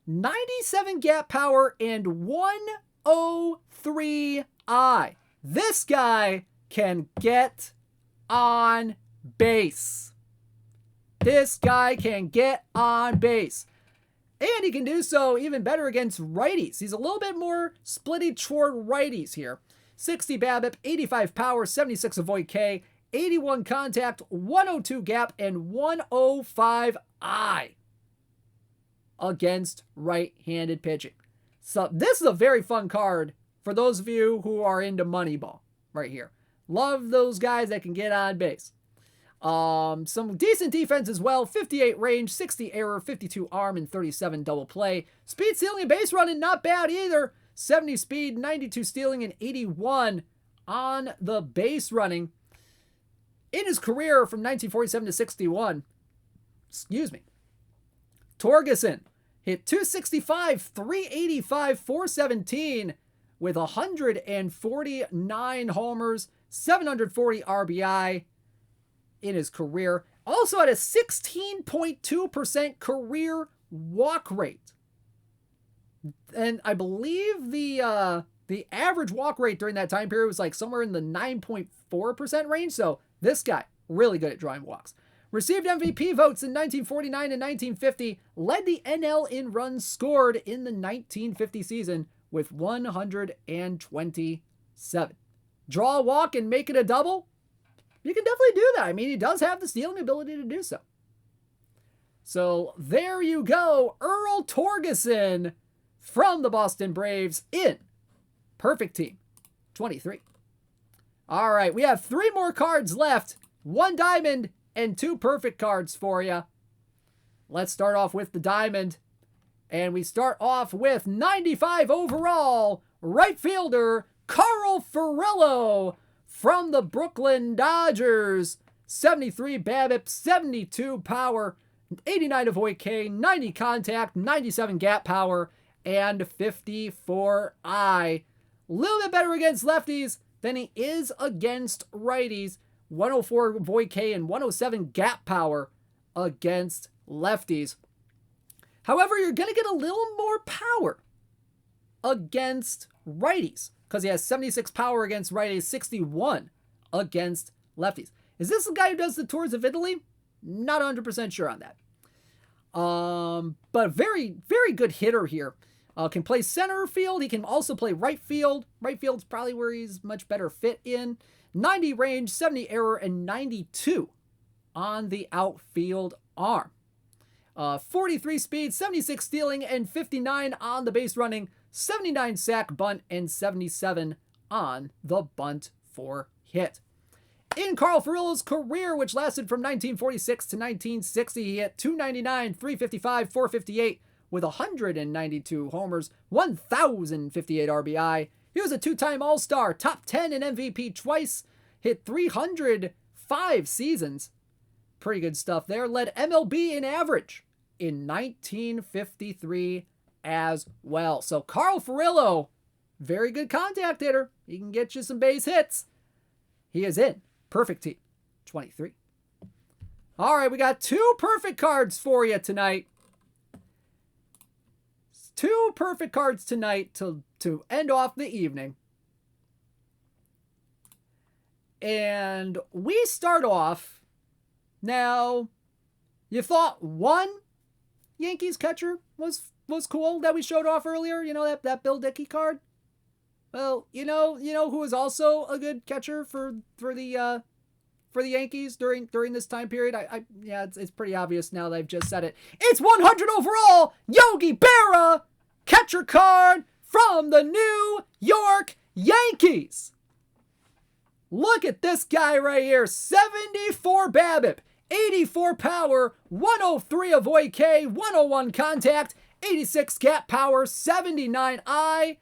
97 gap power, and 103 I. This guy can get on base. This guy can get on base. And he can do so even better against righties. He's a little bit more splitty toward righties here. 60 BABIP, 85 power, 76 avoid K, 81 contact, 102 gap, and 105 I against right-handed pitching. So this is a very fun card for those of you who are into Moneyball right here. Love those guys that can get on base. Some decent defense as well. 58 range, 60 error, 52 arm, and 37 double play. Speed, stealing, and base running, not bad either. 70 speed, 92 stealing, and 81 on the base running. In his career from 1947 to 61, Torkelson hit 265, 385, 417 with 149 homers, 740 RBI in his career. Also had a 16.2% career walk rate. And I believe the average walk rate during that time period was like somewhere in the 9.4% range. So this guy, really good at drawing walks. Received MVP votes in 1949 and 1950. Led the NL in runs scored in the 1950 season with 127. Draw a walk and make it a double? You can definitely do that. I mean, he does have the stealing ability to do so. So there you go. Earl Torkelson from the Boston Braves in Perfect Team 23. All right, we have 3 more cards left. 1 diamond and 2 perfect cards for you. Let's start off with the diamond. And we start off with 95 overall right fielder Carl Furillo from the Brooklyn Dodgers. 73 BABIP, 72 power, 89 avoid K, 90 contact, 97 gap power, and 54 I. A little bit better against lefties than he is against righties. 104 void K and 107 gap power against lefties. However, you're going to get a little more power against righties because he has 76 power against righties, 61 against lefties. Is this the guy who does the tours of Italy? Not 100% sure on that. But very, very good hitter here. Can play center field. He can also play right field. Right field's probably where he's much better fit in. 90 range, 70 error, and 92 on the outfield arm. 43 speed, 76 stealing, and 59 on the base running. 79 sack, bunt, and 77 on the bunt for hit. In Carl Furillo's career, which lasted from 1946 to 1960, he hit 299, 355, 458 with 192 homers, 1,058 RBI. He was a two-time All-Star, top 10 in MVP twice, hit 305 seasons. Pretty good stuff there. Led MLB in average in 1953 as well. So Carl Furillo, very good contact hitter. He can get you some base hits. He is in Perfect Team 23. All right, we got 2 perfect cards for you tonight. 2 perfect cards tonight to end off the evening. And we start off. Now, you thought one Yankees catcher was cool that we showed off earlier? You know, that Bill Dickey card? Well, you know who is also a good catcher for the Yankees during this time period? Yeah, it's pretty obvious now that I've just said it. It's 100 overall Yogi Berra catcher card from the New York Yankees. Look at this guy right here. 74 BABIP, 84 power, 103 avoid K, 101 contact, 86 gap power, 79 I.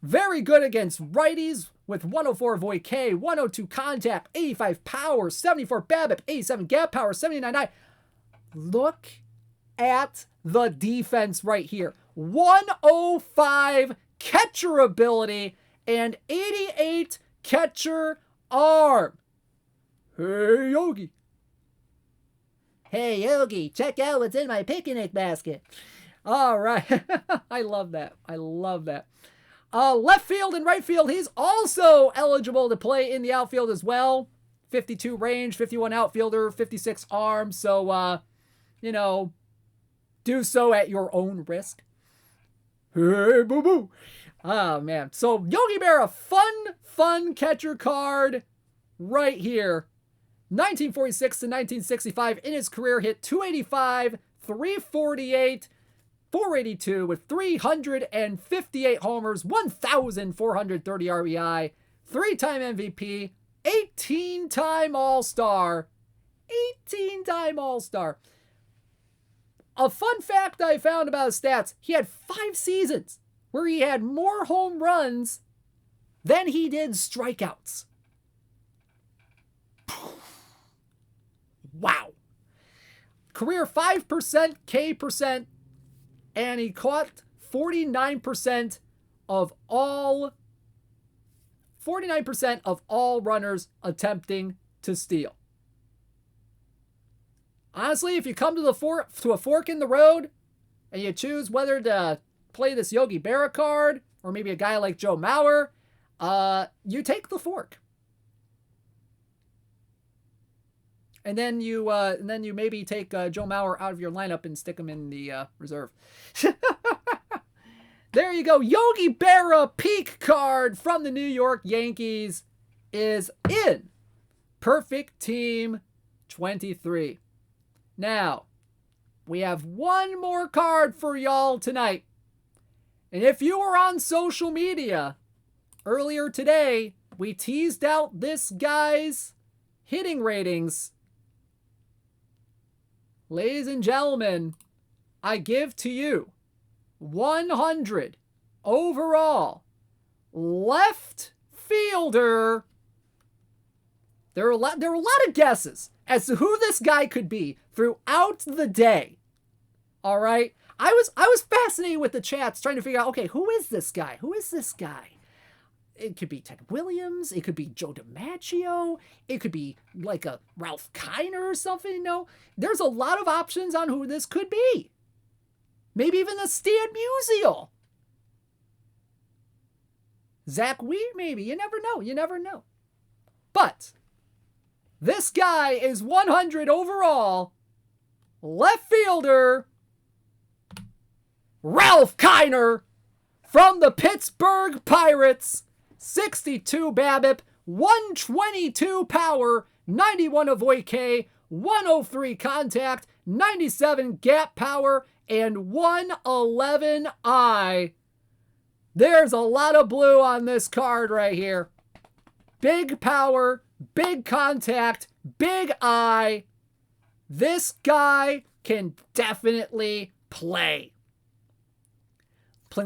Very good against righties with 104 avoid K, 102 contact, 85 power, 74 BABIP, 87 gap power, 79 I. Look at the defense right here. 105 catcher ability and 88 catcher arm. Hey, Yogi. Hey, Yogi, check out what's in my picnic basket. All right. I love that. Left field and right field, he's also eligible to play in the outfield as well. 52 range, 51 outfielder, 56 arm. So, do so at your own risk. Hey, boo-boo. Oh, man. So, Yogi Berra, fun catcher card right here. 1946 to 1965 in his career, hit 285, 348, 482 with 358 homers, 1,430 RBI, 3-time MVP, 18-time All-Star. 18-time All-Star. A fun fact I found about his stats, he had 5 seasons where he had more home runs than he did strikeouts. Wow. Career 5% K percent, and he caught 49% of all runners attempting to steal. Honestly, if you come to a fork in the road and you choose whether to play this Yogi Berra card or maybe a guy like Joe Mauer, you take the fork. And then you maybe take Joe Mauer out of your lineup and stick him in the reserve. There you go. Yogi Berra peak card from the New York Yankees is in Perfect Team 23. Now, we have one more card for y'all tonight. And if you were on social media earlier today, we teased out this guy's hitting ratings. Ladies and gentlemen, I give to you 100 overall left fielder. There were a lot of guesses as to who this guy could be throughout the day. All right, I was fascinated with the chats trying to figure out, okay, who is this guy? It could be Ted Williams. It could be Joe DiMaggio. It could be like a Ralph Kiner or something, you know. There's a lot of options on who this could be. Maybe even a Stan Musial. Zach Weed, maybe. You never know. You never know. But this guy is 100 overall. Left fielder Ralph Kiner from the Pittsburgh Pirates. 62 BABIP, 122 power, 91 avoid K, 103 contact, 97 gap power, and 111 I. There's a lot of blue on this card right here. Big power, big contact, big eye. This guy can definitely play.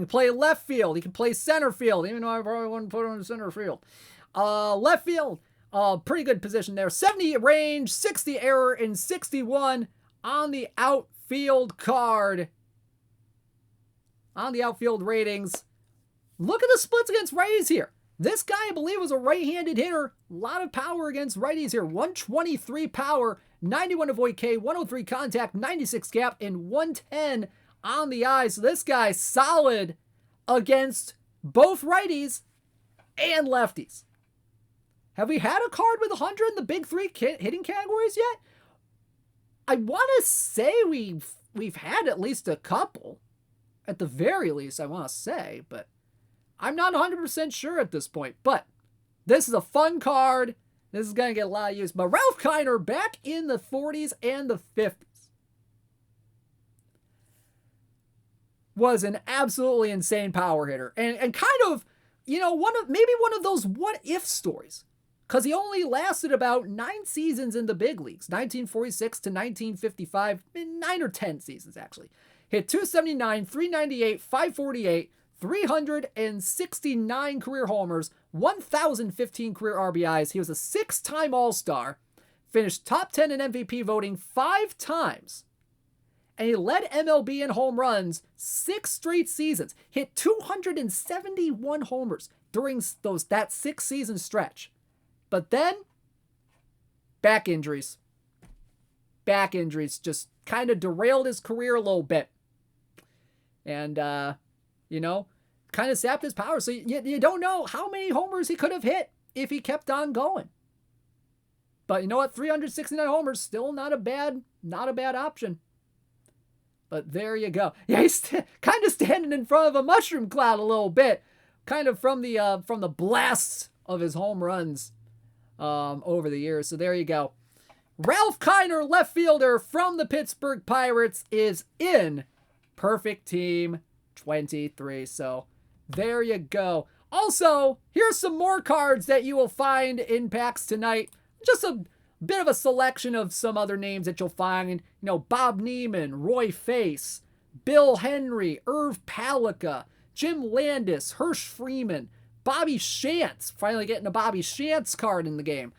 Play left field. He can play center field, even though I probably wouldn't put him in center field. Left field, pretty good position there. 70 range, 60 error, and 61 on the outfield card. On the outfield ratings. Look at the splits against righties here. This guy, I believe, was a right-handed hitter. A lot of power against righties here. 123 power, 91 avoid K, 103 contact, 96 gap, and 110 on the eyes. So this guy's solid against both righties and lefties. Have we had a card with 100 in the big three hitting categories yet? I want to say we've had at least a couple. At the very least, I want to say, but I'm not 100% sure at this point. But this is a fun card. This is going to get a lot of use. But Ralph Kiner back in the 40s and the 50s. Was an absolutely insane power hitter. And kind of, you know, maybe one of those what-if stories. Because he only lasted about 9 seasons in the big leagues. 1946 to 1955. 9 or 10 seasons, actually. Hit 279, 398, 548, 369 career homers, 1,015 career RBIs. He was a 6-time All-Star. Finished top 10 in MVP voting 5 times. And he led MLB in home runs 6 straight seasons. Hit 271 homers during that 6-season stretch. But then, back injuries. Back injuries just kind of derailed his career a little bit. And, you know, kind of sapped his power. So you don't know how many homers he could have hit if he kept on going. But you know what? 369 homers, still not a bad option. But there you go. Yeah, he's kind of standing in front of a mushroom cloud a little bit, kind of from the blasts of his home runs over the years. So there you go. Ralph Kiner, left fielder from the Pittsburgh Pirates, is in Perfect Team 23. So there you go. Also, here's some more cards that you will find in packs tonight. Just a bit of a selection of some other names that you'll find. You know, Bob Neiman, Roy Face, Bill Henry, Irv Pallica, Jim Landis, Hirsch Freeman, Bobby Shantz, finally getting a Bobby Shantz card in the game.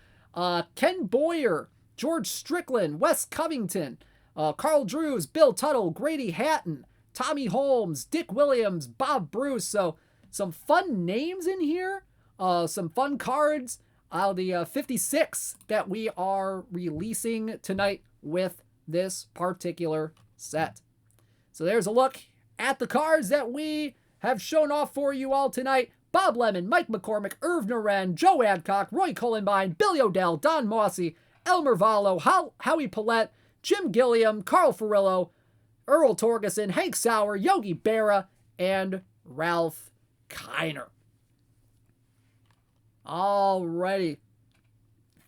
Ken Boyer, George Strickland, Wes Covington, Carl Drews, Bill Tuttle, Grady Hatton, Tommy Holmes, Dick Williams, Bob Bruce. So some fun names in here, some fun cards. The 56 that we are releasing tonight with this particular set. So there's a look at the cards that we have shown off for you all tonight. Bob Lemon, Mike McCormick, Irv Norman, Joe Adcock, Roy Columbine, Billy Odell, Don Mossy, Elmer Elvalo, Howie Pollitt, Jim Gilliam, Carl Furillo, Earl Torgeson, Hank Sauer, Yogi Berra, and Ralph Kiner. Alrighty.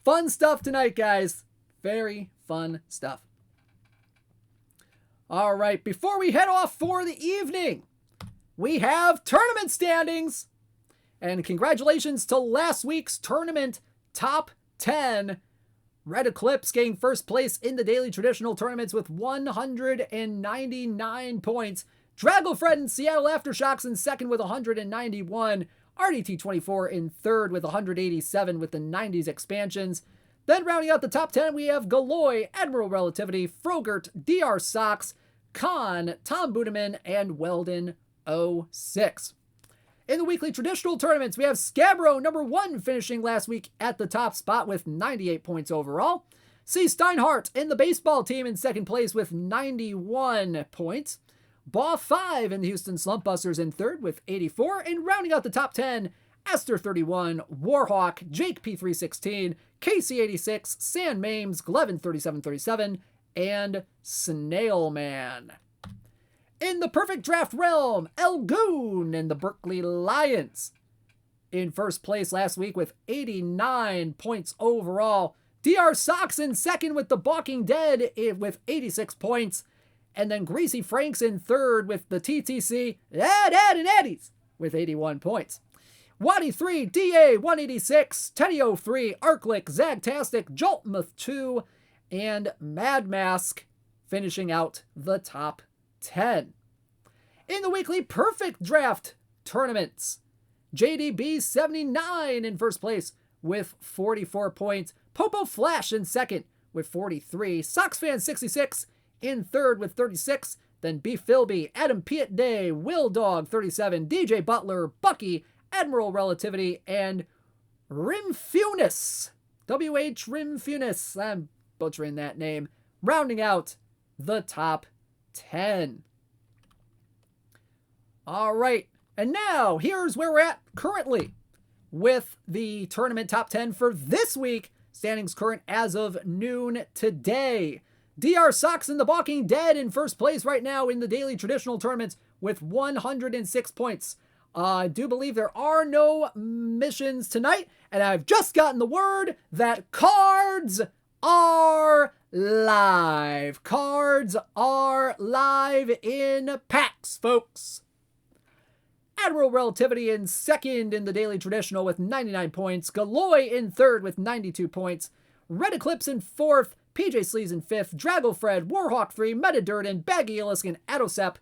Fun stuff tonight, guys. Very fun stuff. Alright, before we head off for the evening, we have tournament standings. And congratulations to last week's tournament top 10. Red Eclipse getting first place in the daily traditional tournaments with 199 points. Draglefred and Seattle Aftershocks in second with 191. RDT24 in third with 187 with the 90s expansions. Then rounding out the top 10, we have Galoy, Admiral Relativity, Frogurt, DR Sox, Khan, Tom Budeman, and Weldon 06. In the weekly traditional tournaments, we have Scarborough, number 1, finishing last week at the top spot with 98 points overall. C. Steinhardt in the baseball team in second place with 91 points. Baugh 5 in the Houston Slumpbusters in third with 84. And rounding out the top 10, Esther 31, Warhawk, Jake P316, Casey 86, San Mames, Glevin 3737, and Snail Man. In the perfect draft realm, El Goon and the Berkeley Lions in first place last week with 89 points overall. DR Sox in second with the Balking Dead with 86 points. And then Greasy Franks in third with the TTC, Ed and Eddies with 81 points. Waddy 3, DA 186, Teddy 03, Arklick, Zagtastic, Joltmuth 2, and Mad Mask finishing out the top 10. In the weekly perfect draft tournaments, JDB 79 in first place with 44 points. Popo Flash in second with 43. Sox Fan 66 in third with 36. Then B. Philby, Adam Piet Day, Will Dog 37, DJ Butler, Bucky, Admiral Relativity, and Rimfunis. W.H. Rimfunis. I'm butchering that name. Rounding out the top 10. All right. And now, here's where we're at currently with the tournament top 10 for this week. Standings current as of noon today. DR Sox and the Balking Dead in first place right now in the daily traditional tournaments with 106 points. I do believe there are no missions tonight, and I've just gotten the word that cards are live. Cards are live in packs, folks. Admiral Relativity in second in the daily traditional with 99 points. Galoy in third with 92 points. Red Eclipse in fourth. PJ Sleaze in fifth. Dragofred, Warhawk 3, Metadirt, and Baggy Illisk and Adosep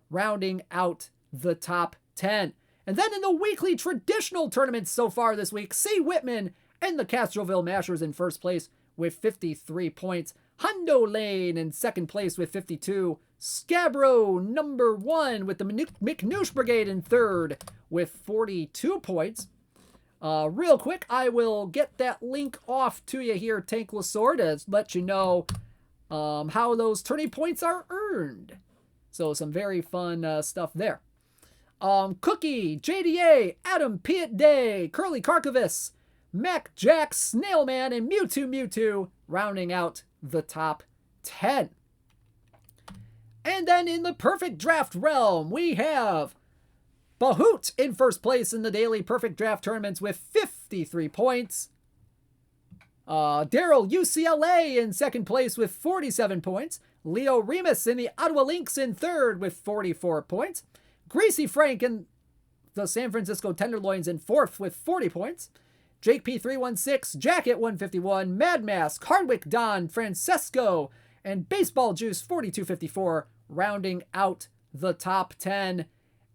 rounding out the top 10. And then in the weekly traditional tournaments so far this week, C. Whitman and the Castroville Mashers in first place with 53 points. Hundo Lane in second place with 52. Scarborough, number 1, with the McNoosh Brigade in third with 42 points. Real quick, I will get that link off to you here, Tanklasaur, to let you know how those tourney points are earned. So some very fun stuff there. Cookie, JDA, Adam Piet Day, Curly Karkovis, Mac Jack, Snailman, and Mewtwo rounding out the top 10. And then in the perfect draft realm, we have Bahoot in first place in the daily perfect draft tournaments with 53 points. Daryl UCLA in second place with 47 points. Leo Remus in the Ottawa Lynx in third with 44 points. Greasy Frank in the San Francisco Tenderloins in fourth with 40 points. Jake P316, Jacket 151, Mad Mask, Hardwick Don, Francesco, and Baseball Juice 4254 rounding out the top 10.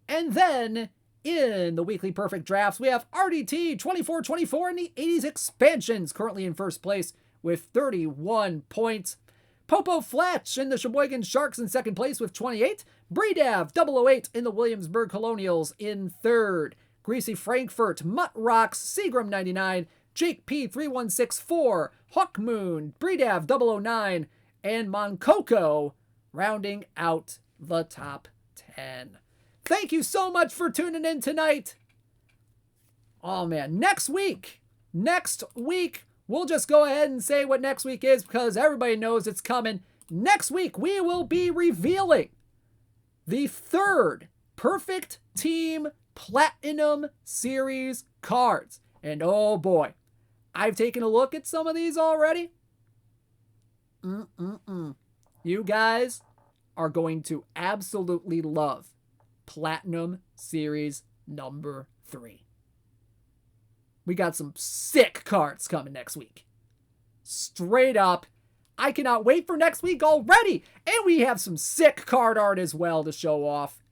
And then in the weekly perfect drafts, we have RDT 2424 in the 80s expansions currently in first place with 31 points. Popo Fletch in the Sheboygan Sharks in second place with 28. Breedav 008 in the Williamsburg Colonials in third. Greasy Frankfurt, Mutt Rocks, Seagram 99, Jake P3164, Hawk Moon, Breedav 009, and Moncoco rounding out the top 10. Thank you so much for tuning in tonight. Oh man, next week, we'll just go ahead and say what next week is because everybody knows it's coming. Next week, we will be revealing the third Perfect Team Platinum Series cards. And oh boy, I've taken a look at some of these already. You guys are going to absolutely love Platinum Series number 3. We got some sick cards coming next week. Straight up. I cannot wait for next week already. And we have some sick card art as well to show off.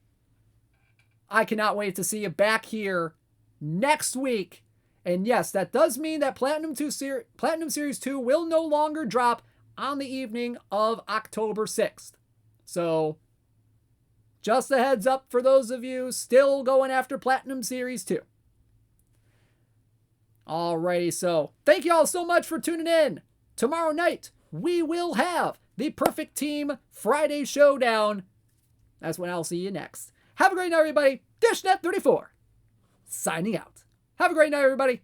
I cannot wait to see you back here next week. And yes, that does mean that Platinum Series 2 will no longer drop on the evening of October 6th. So Just a heads up for those of you still going after Platinum Series 2. Alrighty, so thank you all so much for tuning in. Tomorrow night, we will have the Perfect Team Friday Showdown. That's when I'll see you next. Have a great night, everybody. DishNet34, signing out. Have a great night, everybody.